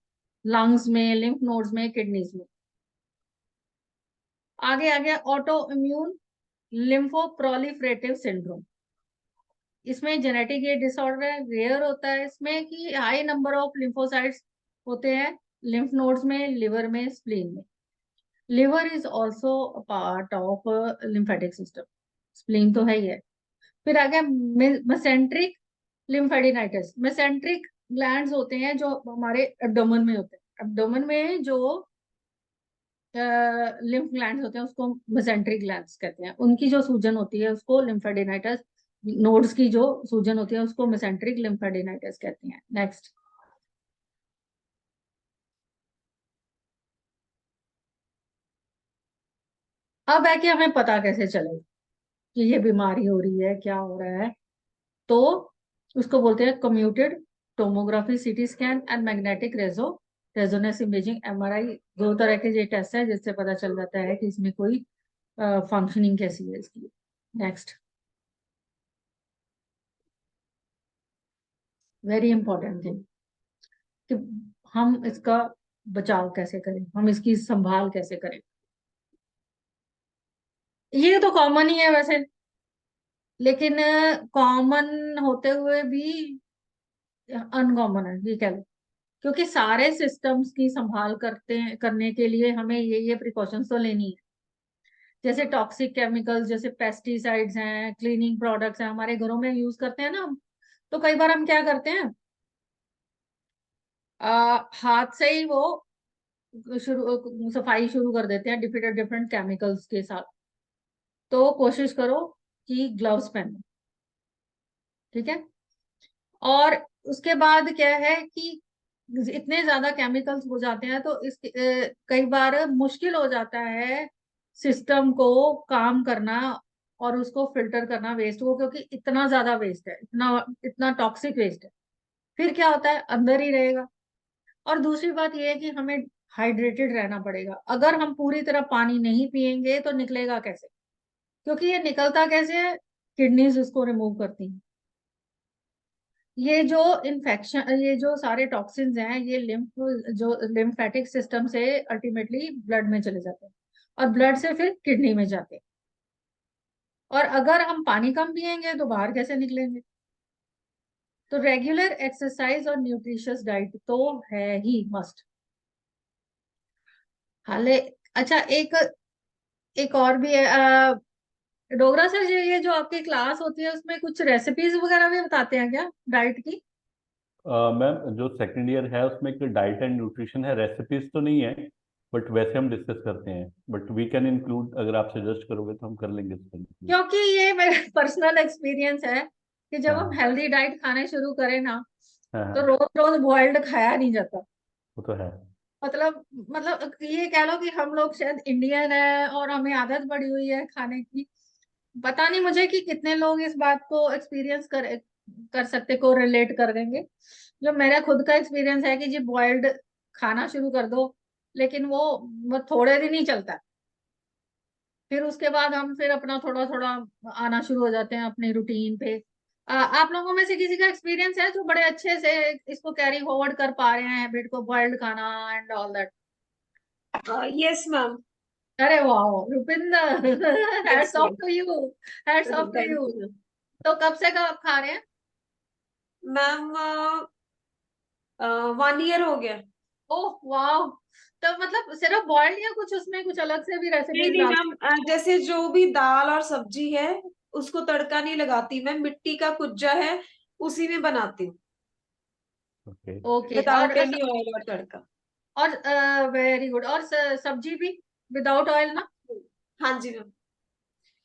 लंग्स में, लिम्फ नोड्स में, किडनीज में। आगे आ गया ऑटो इम्यून लिम्फोप्रोलिफरेटिव सिंड्रोम। इसमें जेनेटिक ये डिसऑर्डर है, रेयर होता है इसमें कि हाई नंबर ऑफ लिम्फोसाइट्स होते हैं लिम्फ नोड्स में, लिवर में, स्प्लीन में। Liver is also part of lymphatic system, spleen तो है ही है। फिर आ गया मेसेंट्रिक लिम्फेडिनाइटिस। मेसेंट्रिक ग्लैंड्स होते हैं जो हमारे एब्डोमेन में होते हैं। एब्डोमेन में जो लिम्फ ग्लैंड्स होते हैं उसको मेसेंट्रिक ग्लैंड्स कहते हैं। उनकी जो सूजन होती है उसको लिम्फेडिनाइटिस, नोड्स की जो सूजन होती है उसको मेसेंट्रिक लिम्फेडिनाइटिस कहते हैं। नेक्स्ट। अब है कि हमें पता कैसे चलेगा कि ये बीमारी हो रही है, क्या हो रहा है। तो उसको बोलते हैं commuted tomography, CT scan and magnetic resonance imaging, MRI. दो तरह के ये टेस्ट है जिससे पता चल जाता है कि इसमें कोई फंक्शनिंग कैसी है इसकी। नेक्स्ट, वेरी इंपॉर्टेंट थिंग कि हम इसका बचाव कैसे करें, हम इसकी संभाल कैसे करें। ये तो कॉमन ही है वैसे, लेकिन कॉमन होते हुए भी अनकॉमन है ये कह लो, क्योंकि सारे सिस्टम्स की संभाल करने के लिए हमें ये प्रिकॉशंस तो लेनी है। जैसे टॉक्सिक केमिकल्स, जैसे पेस्टिसाइड्स हैं, क्लीनिंग प्रोडक्ट्स हैं, हमारे घरों में यूज करते हैं ना हम। तो कई बार हम क्या करते हैं, हाथ से ही वो सफाई शुरू कर देते हैं डिफरेंट डिफरेंट केमिकल्स के साथ। तो कोशिश करो कि ग्लव्स पहनो, ठीक है। और उसके बाद क्या है कि इतने ज्यादा केमिकल्स हो जाते हैं तो कई बार मुश्किल हो जाता है सिस्टम को काम करना और उसको फिल्टर करना वेस्ट को, क्योंकि इतना ज्यादा वेस्ट है, इतना इतना टॉक्सिक वेस्ट है। फिर क्या होता है, अंदर ही रहेगा। और दूसरी बात यह है कि हमें हाइड्रेटेड रहना पड़ेगा। अगर हम पूरी तरह पानी नहीं पिएंगे तो निकलेगा कैसे? क्योंकि ये निकलता कैसे है, किडनीज उसको रिमूव करती हैं। ये जो इन्फेक्शन, ये जो सारे टॉक्सिन्स हैं, ये जो लिम्फेटिक सिस्टम से अल्टीमेटली ब्लड में चले जाते हैं और ब्लड से फिर किडनी में जाते हैं। और अगर हम पानी कम पिएंगे तो बाहर कैसे निकलेंगे? तो रेगुलर एक्सरसाइज और न्यूट्रिशियस डाइट तो है ही मस्ट। हाले अच्छा, एक एक और भी है। डोगरा सर, ये जो आपकी क्लास होती है उसमें कुछ रेसिपीज वगैरह भी बताते हैं क्या डाइट की? मैम जो सेकंड ईयर है उसमें एक डाइट एंड न्यूट्रिशन है, रेसिपीज तो नहीं है, बट वैसे हम डिस्कस करते हैं, बट वी कैन इंक्लूड, अगर आप सजेस्ट करोगे तो हम कर लेंगे इसको include। क्योंकि ये मेरा पर्सनल एक्सपीरियंस है कि जब हम हाँ हेल्दी डाइट खाने शुरू करें ना, हाँ तो हाँ, रोज रोज बॉइल्ड खाया नहीं जाता। वो तो है। मतलब ये कह लो कि हम लोग शायद इंडियन है और हमें आदत पड़ी हुई है खाने की। पता नहीं मुझे कि कितने लोग इस बात को एक्सपीरियंस कर सकते, को रिलेट कर देंगे। जो मेरा खुद का एक्सपीरियंस है कि जी बॉइल्ड खाना शुरू कर दो, लेकिन वो थोड़े दिन ही चलता है। फिर उसके बाद हम फिर अपना थोड़ा थोड़ा आना शुरू हो जाते हैं अपने रूटीन पे। आप लोगों में से किसी का एक्सपीरियंस है जो बड़े अच्छे से इसको कैरी फॉरवर्ड कर पा रहे हैं हैबिट को, बॉइल्ड खाना and all that? Yes ma'am. अरे वाह Rupinder, hats off excellent. To you, hats off to thank you. You तो कब से कब खा रहे हैं? मैम। 1 ईयर हो गया। ओह वाह। तो मतलब सिर्फ बॉइल्ड या कुछ उसमें कुछ अलग से भी नहीं रेसिपीज नहीं डाल? मैम, जैसे जो भी दाल और सब्जी है उसको तड़का नहीं लगाती मैं, मिट्टी का कुज्जा है उसी में बनाती हूँ, okay. Okay. Without any oil और तड़का। और वेरी गुड। और सब्जी भी विदाउट ऑयल ना? हाँ जी मैम।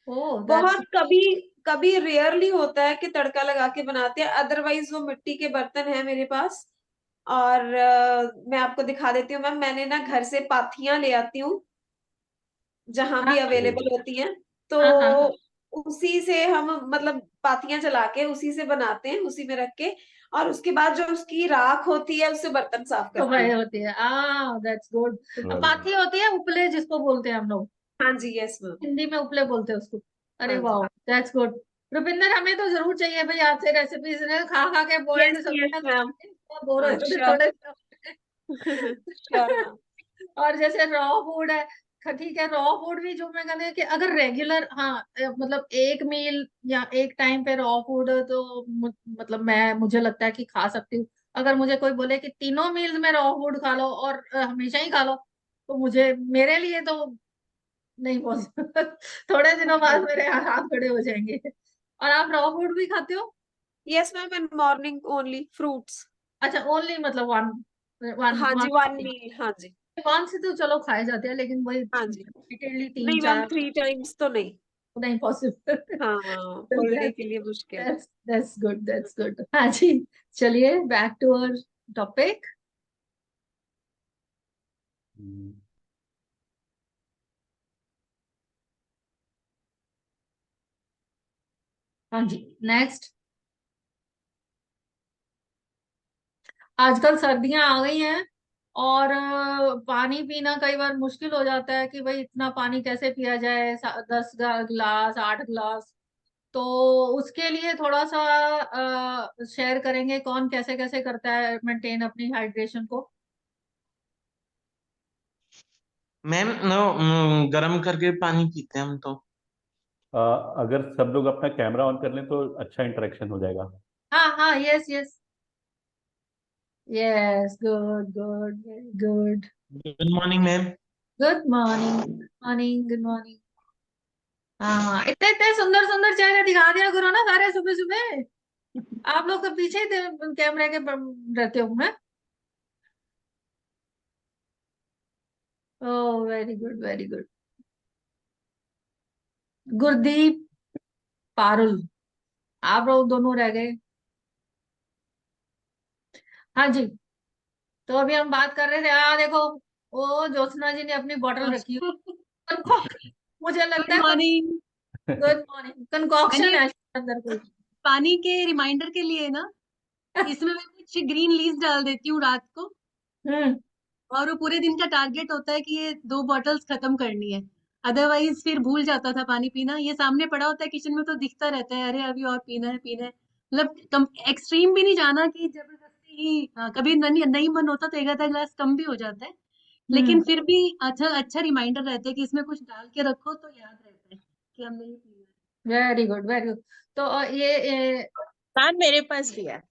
Oh that's. बहुत कभी कभी रेयरली होता है कि तड़का लगा के बनाते हैं, अदरवाइज वो मिट्टी के बर्तन है मेरे पास। और मैं आपको दिखा देती हूँ मैम, मैंने ना घर से पाथियां ले आती हूँ जहां हाँ भी अवेलेबल होती हैं, तो हाँ हाँ हाँ। उसी से हम मतलब पाथियां जला के उसी से बनाते हैं, उसी में रख के। और उसके बाद जो उसकी राख होती है उससे बर्तन साफ तो करती वही हूँ। होती है, दैट्स गुड। Very good. पाथी होती है, उपले जिसको बोलते हैं हम लोग, हाँ जी, यस मैम। हिंदी में उपले बोलते हैं उसको। अरे हाँ जी। वाह दैट्स गुड। रुपिंदर, हमें तो जरूर चाहिए भाई आपसे रेसिपीज, ने खा खा के यस बॉइल्ड यस सब्जियां मैम। बोर हो जाते श्योर। थोड़े। Sure ma'am. और जैसे रॉ फूड है, ठीक है, रॉ फूड भी जो मैं कहते हैं कि अगर रेगुलर, हाँ मतलब एक मील या एक टाइम पे रॉ फूड तो मतलब मुझे लगता है कि खा सकती हूँ। अगर मुझे कोई बोले कि तीनों मील्स में रॉ फूड खा लो और हमेशा ही खा लो, तो मेरे लिए तो नहीं पॉसिबल। थोड़े दिनों बाद मेरे हाथ खड़े हो जाएंगे। और आप रॉ फूड भी खाते हो? Yes ma'am, in morning only fruits. अच्छा, ओनली मतलब वन वन हाँ वन जी, 1 मील। हाँ जी। वन से तो चलो खाए जाते हैं, लेकिन वही हाँ जी। रिपीटेडली तीन नहीं मैम, चार 3 टाइम्स तो नहीं। नहीं पॉसिबल। हाँ, फुल डे के लिए मुश्किल। That's good, that's good. हाँ जी, चलिए बैक टू अवर टॉपिक। हम्म, हाँ जी, नेक्स्ट। आजकल सर्दियां आ गई हैं और पानी पीना कई बार मुश्किल हो जाता है कि भाई इतना पानी कैसे पिया जाए, 10 गिलास 8 गिलास। तो उसके लिए थोड़ा सा शेयर करेंगे कौन कैसे कैसे करता है मेंटेन अपनी हाइड्रेशन को। मैम गरम करके पानी पीते हैं हम तो। अगर सब लोग अपना कैमरा ऑन कर लें तो अच्छा इंटरेक्शन हो जाएगा। हाँ हाँ, yes yes yes, good good, very good. Good morning ma'am. Good morning, good morning, good morning. हाँ, इतने इतने सुंदर सुंदर चेहरे दिखा दिया करो ना सारे सुबह सुबह। आप लोग तो पीछे ही कैमरे के रहते हो। मैं oh very good, very good. Gurdeep, Parul, आप लोग दोनों रह गए। हाँ जी। तो अभी हम बात कर रहे थे, देखो वो ज्योत्सना जी ने अपनी बोतल रखी है। मुझे गुड लगता है मॉर्निंग। गुड मॉर्निंग कंकॉक्शन मैंने है अंदर कोई। पानी के रिमाइंडर के लिए ना इसमें मैं कुछ ग्रीन लीव्स डाल देती हूँ रात को, हम्म। और वो पूरे दिन का टारगेट होता है कि ये 2 बॉटल्स खत्म करनी है। अदरवाइज फिर भूल जाता था पानी पीना। ये सामने पड़ा होता है किचन में तो दिखता रहता है, अरे अभी और पीना है पीना है। मतलब कम एक्सट्रीम भी नहीं जाना कि जबरदस्ती ही, कभी नहीं नहीं मन होता तो एक आधा ग्लास कम भी हो जाता है, लेकिन फिर भी अच्छा अच्छा रिमाइंडर रहता है कि इसमें कुछ डाल के रखो तो याद रहता है कि हमने ये पीना है। Very good very good. तो ये मैम मेरे पास भी है।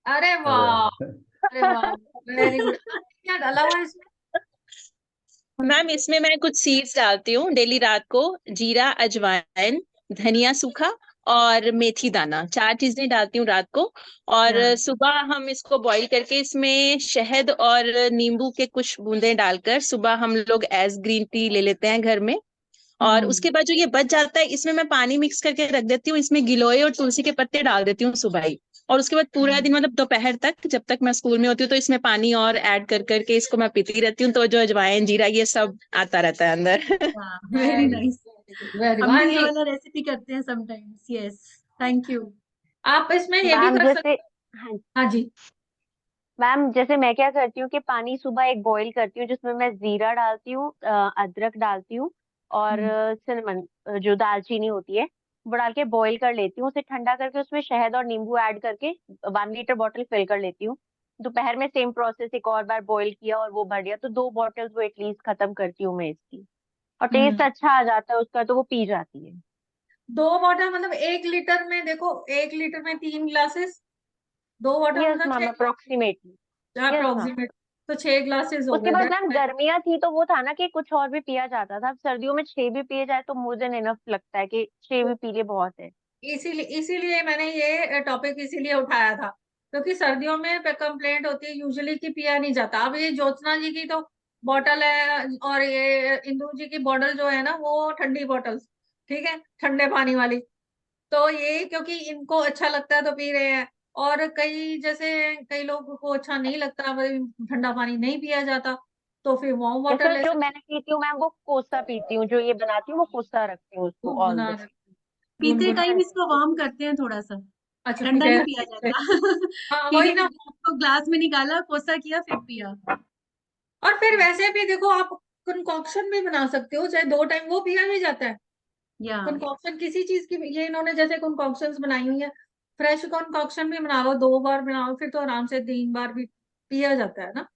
अरे वाह, अरे वाह, वेरी गुड। क्या डाला हुआ है इसमें? मैम इसमें मैं कुछ सीड्स डालती हूँ डेली रात को। जीरा, अजवाइन, धनिया सूखा और मेथी दाना, 4 चीजें डालती हूँ रात को। और Yeah. सुबह हम इसको बॉईल करके इसमें शहद और नींबू के कुछ बूंदें डालकर सुबह हम लोग एज ग्रीन टी ले लेते हैं घर में। और उसके बाद जो ये बच जाता है इसमें मैं पानी मिक्स करके रख देती हूँ, इसमें गिलोय और तुलसी के पत्ते डाल देती हूँ सुबह ही। और उसके बाद पूरा दिन मतलब दोपहर तक जब तक मैं स्कूल में होती हूँ तो इसमें पानी और ऐड कर करके इसको मैं पीती रहती हूँ, तो जो अजवाइन जीरा ये सब आता रहता है अंदर। हाँ, वेरी नाइस। वेरी हम भी ये वाह। वाला रेसिपी करते हैं समटाइम्स। Yes, thank you. आप इसमें ये भी मैम कर सकते। जैसे, हाँ हाँ जी। मैम जैसे मैं क्या करती हूँ कि पानी सुबह एक बॉईल करती हूँ जिसमें मैं जीरा डालती हूँ, अदरक डालती हूँ और सिनेमन, जो दालचीनी होती है वो डाल के बॉईल कर लेती हूँ। उसे ठंडा करके उसमें शहद और नींबू ऐड करके 1 लीटर बॉटल फिल कर लेती हूँ। दोपहर में सेम प्रोसेस, एक और बार बॉईल किया और वो भर दिया, तो 2 बॉटल्स वो एटलीस्ट खत्म करती हूँ मैं इसकी। और टेस्ट हम्म अच्छा आ जाता है उसका, तो वो पी जाती है। 2 बॉटल मतलब 1 लीटर में, देखो 1 लीटर में 3 ग्लासेस, 2 बॉटल यस मतलब ma'am, 6, approximately. Yes ma'am. Approximate. तो 6 ग्लासेस हो उसके गए, बाद दैट्स मैम फाइन। गर्मियाँ थी तो वो था ना कि कुछ और भी पिया जाता था। अब सर्दियों में 6 भी पिए जाए तो मोर देन इनफ लगता है कि 6 भी पी लिए बहुत है। इसीलिए इसीलिए मैंने ये टॉपिक इसीलिए उठाया था, क्योंकि सर्दियों में कंप्लेंट होती है यूजुअली कि पिया नहीं जाता। अब ये ज्योत्सना जी की तो बॉटल है, और ये इंदू जी की बॉटल जो है ना वो ठंडी बॉटल, ठीक है, ठंडे पानी वाली। तो ये क्योंकि इनको अच्छा लगता है तो पी रहे हैं। और कई जैसे कई लोगों को अच्छा नहीं लगता, भाई ठंडा पानी नहीं पिया जाता, तो फिर वार्म वाटर जैसे ले जो सकते मैं पीती हूँ मैम वो कोसा पीती हूँ, जो ये बनाती हूँ वो कोसा रखती हूँ उसको ऑल गुनगुना द। पीते गुनगुना। टाइम इसको वार्म करते हैं थोड़ा सा, अच्छा ठीक ठंडा है। नहीं पिया जाता। हाँ पीने वही के ना। बाद उसको ग्लास में निकाला, कोसा किया, फिर पिया। और फिर वैसे भी देखो, आप कंकॉक्शन भी बना सकते हो, चाहे 2 टाइम वो पिया भी जाता है। या कंकॉक्शन किसी चीज की ये इन्होंने जैसे कंकॉक्शंस बनाई हुई है, फ्रेश कंकॉक्शन भी बना लो, 2 बार बनाओ, फिर तो आराम से 3 बार भी पिया जाता है ना।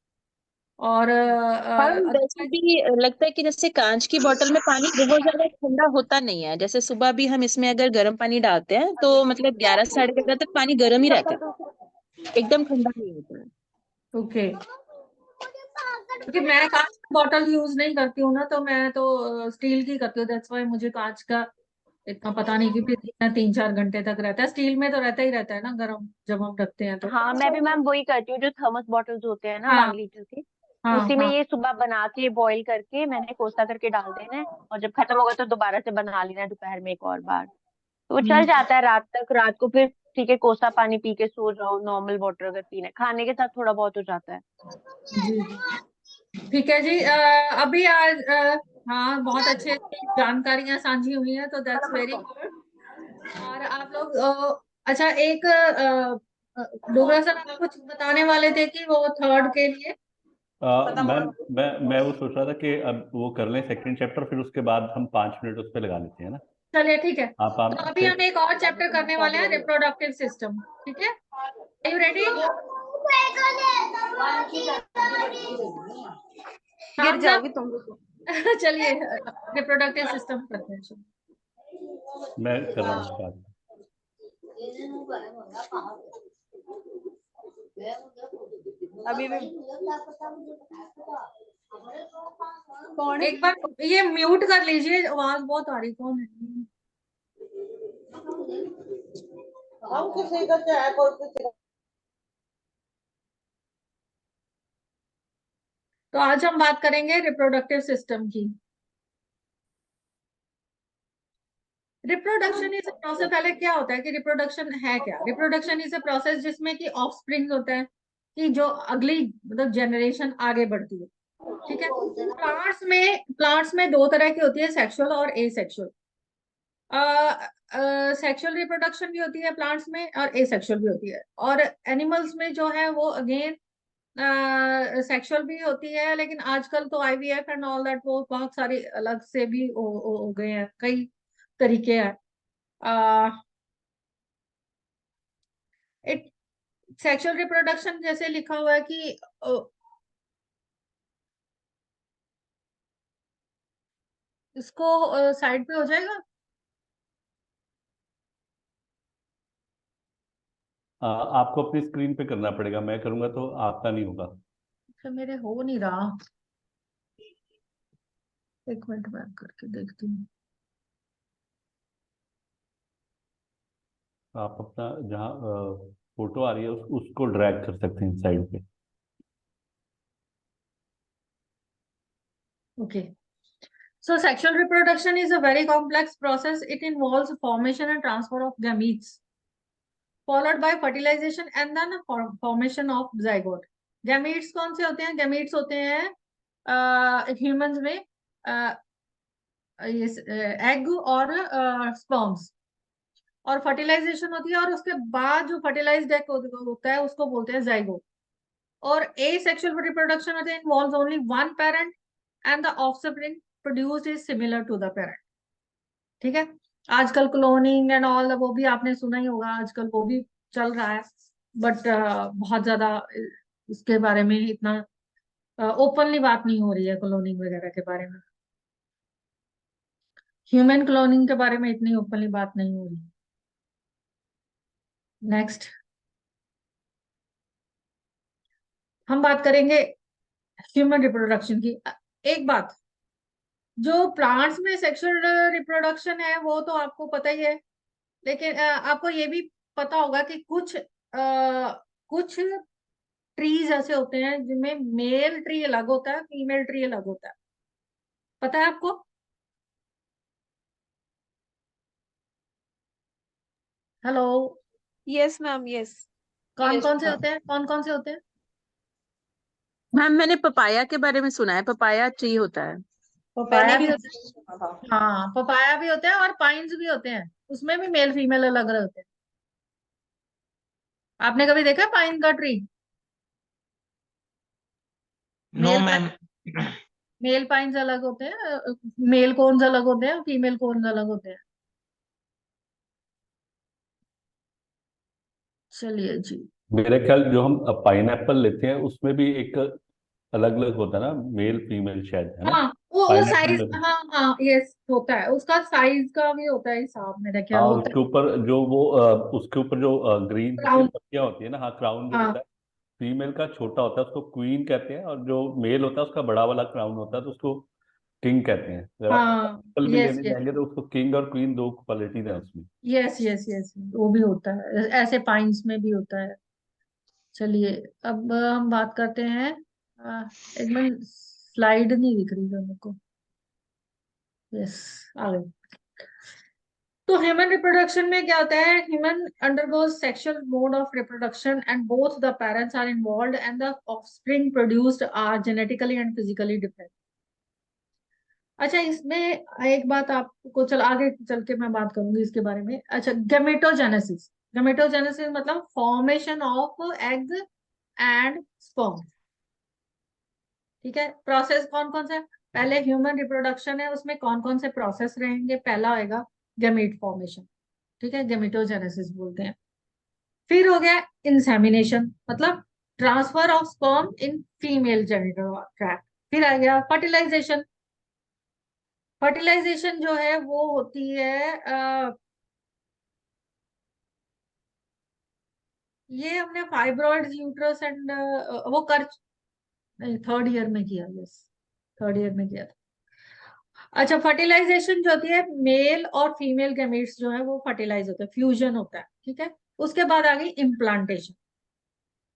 और मैम वैसे भी लगता है कि जैसे कांच की बोतल में पानी बहुत ज्यादा ठंडा होता नहीं है। जैसे सुबह भी हम इसमें अगर गर्म पानी डालते हैं तो मतलब 11 साढ़े 11 तक पानी गर्म ही रहता है, एकदम ठंडा नहीं होता है। ओके, क्योंकि मैं कांच की बॉटल यूज नहीं करती हूँ ना, तो मैं तो स्टील की करती हूँ, दैट्स वाई मुझे कांच का इतना पता नहीं कि फिर 3-4 घंटे तक रहता है। स्टील में तो रहता ही रहता है ना गर्म, जब हम रखते हैं तो। हाँ मैं भी मैम वही करती हूँ, जो थर्मस बॉटल्स होते हैं ना हाँ 1 लीटर के, हाँ उसी में हाँ। ये सुबह बना के बॉईल करके मैंने कोसा करके डाल देना है, और जब खत्म होगा तो दोबारा से बना लेना है दोपहर में एक और बार। तो वो चल हम्म, जाता है रात तक। रात को फिर ठीक है कोसा पानी पी के सो जाओ, नॉर्मल वाटर अगर पीना है, खाने के साथ थोड़ा बहुत हो जाता है। जी ठीक है जी। अभी आज हाँ बहुत अच्छे जानकारियां साझी हुई हैं, तो दैट्स वेरी गुड। और आप लोग अच्छा एक डोगरा सर आप कुछ बताने वाले थे कि वो थर्ड के लिए। मैम मैं वो सोच रहा था कि अब वो कर लें सेकंड चैप्टर, फिर उसके बाद हम 5 मिनट उस पर लगा लेते हैं ना। चलिए ठीक है। आप तो अभी फिर हम एक और चैप्टर करने वाले हैं, रिप्रोडक्टिव सिस्टम, ठीक है। Are you ready? गिर हम जाओगी सब तुम लोग। चलिए रिप्रोडक्टिव सिस्टम करते हैं शुरू। मैं कर रहा हूँ स्टार्ट। अभी भी कौन है? एक बार ये म्यूट कर लीजिए, आवाज बहुत आ रही, कौन है? तो आज हम बात करेंगे रिप्रोडक्टिव सिस्टम की। रिप्रोडक्शन इज अ प्रोसेस, पहले क्या होता है कि रिप्रोडक्शन है क्या? रिप्रोडक्शन इज अ प्रोसेस जिसमें कि ऑफस्प्रिंग होता है, कि जो अगली मतलब जनरेशन आगे बढ़ती है, ठीक है। प्लांट्स में 2 तरह की होती है, सेक्सुअल और एसेक्सुअल। सेक्सुअल रिप्रोडक्शन भी होती है प्लांट्स में और एसेक्सुअल भी होती है। और एनिमल्स में जो है वो अगेन सेक्सुअल भी होती है, लेकिन आजकल तो आईवीएफ एंड ऑल दैट वो बहुत सारी अलग से भी हो गए हैं, कई तरीके हैं। इट सेक्सुअल रिप्रोडक्शन जैसे लिखा हुआ है कि इसको साइड पे हो जाएगा। आपको अपनी स्क्रीन पे करना पड़ेगा, मैं करूंगा तो आपका नहीं होगा। अच्छा, मेरे हो नहीं रहा, एक मिनट मैं करके देखती हूँ। आप अपना जहाँ फोटो आ रही है उसको ड्रैग कर सकते हैं साइड पे। Okay. So sexual reproduction is a very complex process. It involves formation and transfer of gametes, followed by fertilization and then formation of zygote. Gametes कौन से होते हैं? Gametes होते हैं humans में एग और स्पर्म्स, और फर्टिलाइजेशन होती है, और उसके बाद जो फर्टिलाइज्ड एग होता है उसको बोलते हैं जाइगोट। और asexual reproduction होता है involves only one parent and the offspring produced is similar to the parent। ठीक है। आजकल क्लोनिंग एंड ऑल वो भी आपने सुना ही होगा, आजकल वो भी चल रहा है, बट बहुत ज्यादा इसके बारे में इतना ओपनली बात नहीं हो रही है, क्लोनिंग वगैरह के बारे में, ह्यूमन क्लोनिंग के बारे में इतनी ओपनली बात नहीं हो रही। नेक्स्ट हम बात करेंगे ह्यूमन रिप्रोडक्शन की। एक बात, जो प्लांट्स में सेक्सुअल रिप्रोडक्शन है वो तो आपको पता ही है, लेकिन आपको ये भी पता होगा कि कुछ ट्रीज ऐसे होते हैं जिनमें मेल ट्री अलग होता है, फीमेल ट्री अलग होता है, पता है आपको? हेलो। Yes ma'am, yes. कौन कौन से होते हैं, कौन कौन से होते हैं? मैम मैंने पपाया के बारे में सुना है, पपाया ट्री होता है। मैंने पपाया भी भी होता है, हाँ पपाया भी होते हैं, और पाइन्स भी होते हैं, उसमें भी मेल फीमेल अलग अलग होते हैं। आपने कभी देखा है पाइन का tree? No male ma'am. Male pines अलग होते हैं, मेल कोन्स अलग होते हैं, फीमेल कोन्स अलग होते हैं। चलिए जी। मेरे ख्याल जो हम पाइनएप्पल लेते हैं उसमें भी एक अलग अलग होता है ना, मेल फीमेल शायद, है ना? हाँ वो पाइनएप्पल साइज, में भी। हाँ हाँ यस होता है, उसका साइज का भी होता है हिसाब, मेरा ख्याल हाँ, होता है। उसके ऊपर जो वो उसके ऊपर जो ग्रीन होती है, ब्राउन। पत्तियां होती है ना, हाँ, क्राउन जो हाँ होता है, फीमेल का छोटा होता है उसको क्वीन कहते हैं, और जो मेल होता है उसका बड़ा वाला क्राउन होता है तो उसको किंग कहते हैं। अगर आप हाँ एप्पल भी यस लेने यस जाएंगे तो उसको किंग और क्वीन दो क्वालिटीज हैं उसमें। यस यस यस, वो भी होता है, ऐसे पाइन्स में भी होता है। चलिए अब हम बात करते हैं, एक मिनट, स्लाइड नहीं दिख रही है मेरे को। यस, आ गई। तो ह्यूमन रिप्रोडक्शन में क्या होता है? Human undergoes sexual mode of reproduction and both the parents are involved and the offspring produced are genetically and physically different. अच्छा, इसमें एक बात आपको, चल आगे चल के मैं बात करूंगी इसके बारे में। अच्छा, गेमेटोजेनेसिस। गेमेटोजेनेसिस मतलब formation of egg and sperm. ठीक है। प्रोसेस कौन कौन सा? पहले ह्यूमन रिप्रोडक्शन है, उसमें कौन कौन से प्रोसेस रहेंगे? पहला आएगा गेमेट फॉर्मेशन, ठीक है, गेमेटोजेनेसिस बोलते हैं। फिर हो गया इंसेमिनेशन, मतलब transfer of sperm in female genital tract. फिर आ गया फर्टिलाइजेशन। फर्टिलाइजेशन जो है वो होती है ये हमने फाइब्रॉइड यूट्रस एंड वो कर, नहीं थर्ड ईयर में किया, यस थर्ड ईयर में किया था। अच्छा, फर्टिलाइजेशन जो होती है, मेल और फीमेल गैमेट्स जो है वो फर्टिलाइज होते हैं, फ्यूजन होता है, ठीक है। उसके बाद आ गई इम्प्लांटेशन।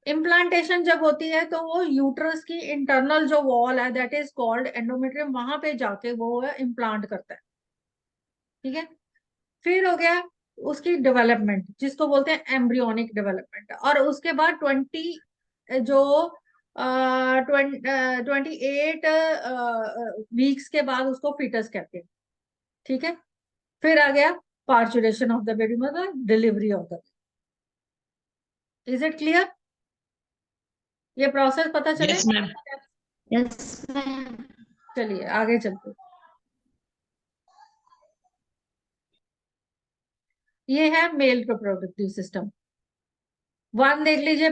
इम्प्लांटेशन जब होती है तो वो यूट्रस की इंटरनल जो वॉल है, दैट इज कॉल्ड एंडोमेट्रियम, वहां पे जाके वो इम्प्लांट करता है, ठीक है। फिर हो गया उसकी डेवलपमेंट, जिसको बोलते हैं एम्ब्रियोनिक डेवलपमेंट, और उसके बाद 28 वीक्स के बाद उसको फीटस कहते हैं, ठीक है। फिर आ गया पार्चुरेशन ऑफ द बेबी, मतलब delivery of the, is it clear? ये प्रोसेस पता चले? Yes ma'am. Yes ma'am. चलिए आगे चलते। ये है मेल रिप्रोडक्टिव सिस्टम। वन देख लीजिए,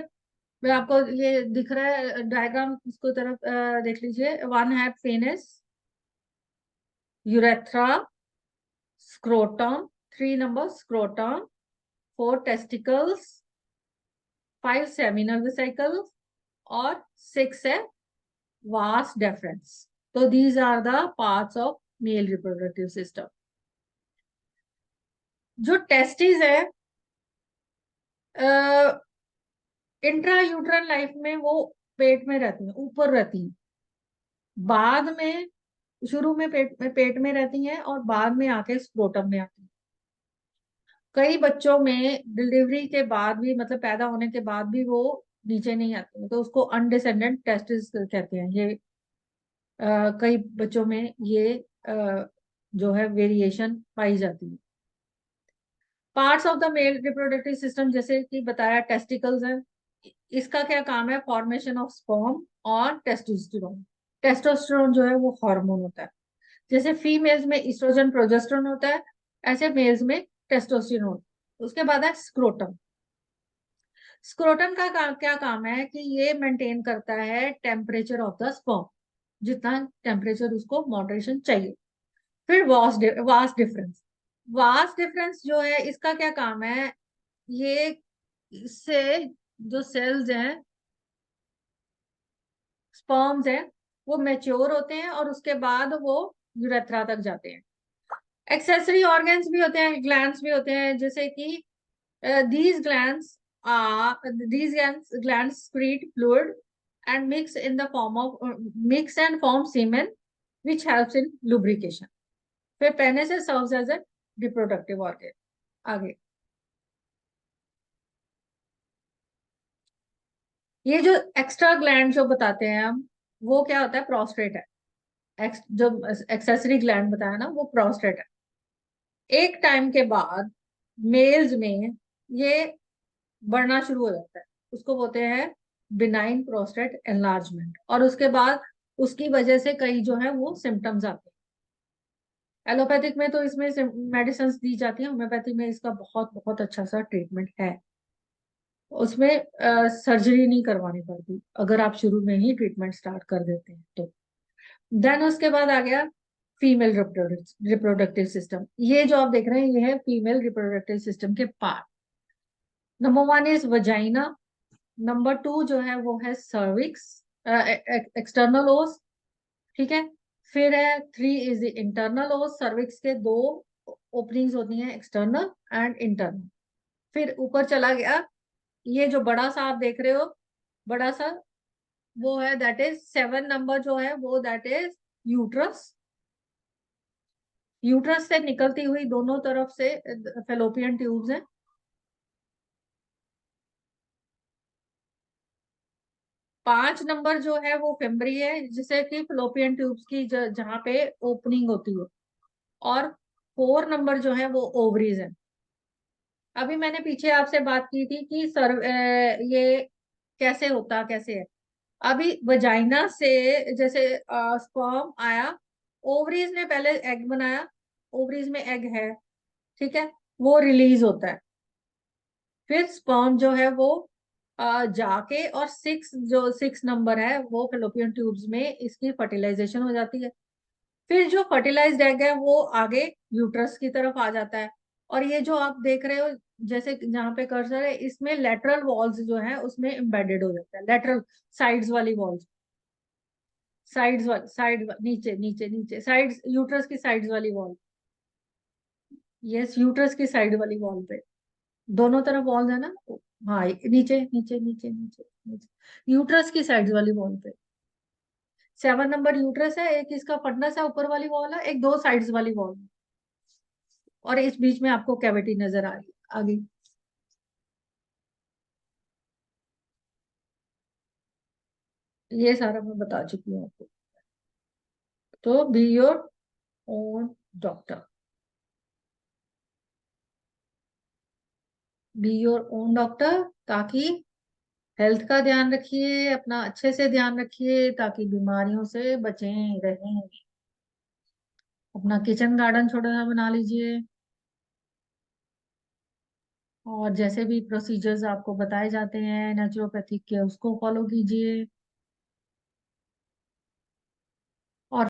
आपको ये दिख रहा है डायग्राम, उसको तरफ देख लीजिए। वन है penis, urethra, scrotum, 3 number scrotum, 4 testicles, 5 seminal vesicles, और 6 है वास डेफरेंस। तो these are the parts of male reproductive system. जो टेस्टिस है, इंट्रा यूट्रन लाइफ में वो पेट में रहती है, ऊपर रहती है। बाद में, शुरू में पेट में रहती हैं और बाद में आके स्क्रोटम में आती हैं। कई बच्चों में डिलीवरी के बाद भी, मतलब पैदा होने के बाद भी वो नीचे नहीं आती है, तो उसको अनडिसेंडेंट टेस्टिस कहते हैं। ये कई बच्चों में ये जो है वेरिएशन पाई जाती है। Parts of the mail reproductive system, जैसे कि बताया टेस्टिकल्स है, इसका क्या काम है? फॉर्मेशन ऑफ स्पर्म और टेस्टोस्टेरोन। टेस्टोस्टेरोन जो है वो हार्मोन होता है। जैसे फीमेल्स में इस्ट्रोजन प्रोजेस्टेरोन होता है, ऐसे मेल्स में टेस्टोस्टेरोन। उसके बाद है स्क्रोटम। स्क्रोटम का क्या काम है कि ये मेंटेन करता है टेम्परेचर ऑफ द स्पर्म, जितना टेम्परेचर उसको मॉडरेशन चाहिए। फिर वास डिफरेंस। वास डिफरेंस जो है, इसका क्या काम है? ये इससे जो सेल्स हैं, स्पर्म्स हैं, वो मैच्योर होते हैं और उसके बाद वो यूरेथ्रा तक जाते हैं। एक्सेसरी ऑर्गन्स भी होते हैं, ग्लैंड्स भी होते हैं, जैसे कि these glands glands secrete fluid and mix and form semen, which helps in lubrication. फिर penis serves as a reproductive organ. आगे ये जो एक्स्ट्रा ग्लैंड जो बताते हैं हम, वो क्या होता है? प्रोस्टेट है। जो एक्सेसरी ग्लैंड बताया ना, वो प्रोस्टेट है। एक टाइम के बाद मेल्स में ये बढ़ना शुरू हो जाता है, उसको बोलते हैं बिनाइन प्रोस्टेट एनलार्जमेंट। और उसके बाद उसकी वजह से कई जो है वो सिम्टम्स आते हैं। एलोपैथिक में तो इसमें मेडिसिन दी जाती है, होम्योपैथी में इसका बहुत बहुत अच्छा सा ट्रीटमेंट है। उसमें सर्जरी नहीं करवानी पड़ती अगर आप शुरू में ही ट्रीटमेंट स्टार्ट कर देते हैं तो। देन उसके बाद आ गया फीमेल रिप्रोडक्टिव सिस्टम। ये जो आप देख रहे हैं, ये है फीमेल रिप्रोडक्टिव सिस्टम के part. Number 1 is vagina. Number 2 जो है वो है सर्विक्स, एक्सटर्नल ओस, ठीक है। फिर है 3 इज इंटरनल ओस। सर्विक्स के 2 ओपनिंग्स होती हैं, एक्सटर्नल एंड इंटरनल। फिर ऊपर चला गया, ये जो बड़ा सा आप देख रहे हो, बड़ा सा, वो है दैट इज 7 नंबर जो है वो, दैट इज यूट्रस। यूट्रस से निकलती हुई दोनों तरफ से फेलोपियन ट्यूब्स हैं। 5 नंबर जो है वो फेम्ब्री है, जिसे कि फेलोपियन ट्यूब्स की जहां पे ओपनिंग होती है। और 4 नंबर जो है वो ओवरीज है। अभी मैंने पीछे आपसे बात की थी कि ये कैसे होता, कैसे है। अभी वजाइना से जैसे स्पर्म आया, ओवरीज ने पहले एग बनाया, ओवरीज में एग है, ठीक है, वो रिलीज होता है। फिर स्पर्म जो है वो जाके, और 6 नंबर है वो फेलोपियन ट्यूब्स में इसकी फर्टिलाइजेशन हो जाती है। फिर जो फर्टिलाइज्ड एग है वो आगे यूट्रस की तरफ आ जाता है। और ये जो आप देख रहे हो, जैसे जहां पे कर्सर है, इसमें लेटरल वॉल्स जो है उसमें एम्बेडेड हो जाता है। लेटरल साइड्स वाली वॉल्स, नीचे नीचे नीचे साइड्स, यूट्रस की साइड्स वाली वॉल। यस, यूट्रस की साइड वाली वॉल पे दोनों तरफ वॉल्स है ना। हाँ, नीचे नीचे नीचे नीचे नीचे यूट्रस की साइड वाली वॉल पे 7 नंबर यूट्रस है। एक इसका फटनस है, ऊपर वाली वॉल है, एक 2 साइड्स वाली वॉल, और इस बीच में आपको कैविटी नजर आ रही है आगे। ये सारा मैं बता चुकी हूँ आपको। तो be your own doctor, be your own doctor, ताकि हेल्थ का ध्यान रखिए, अपना अच्छे से ध्यान रखिए ताकि बीमारियों से बचें रहें। अपना किचन गार्डन छोटा सा बना लीजिए, और जैसे भी प्रोसीजर्स आपको बताए जाते हैं नेचुरोपैथिक के उसको फॉलो कीजिए।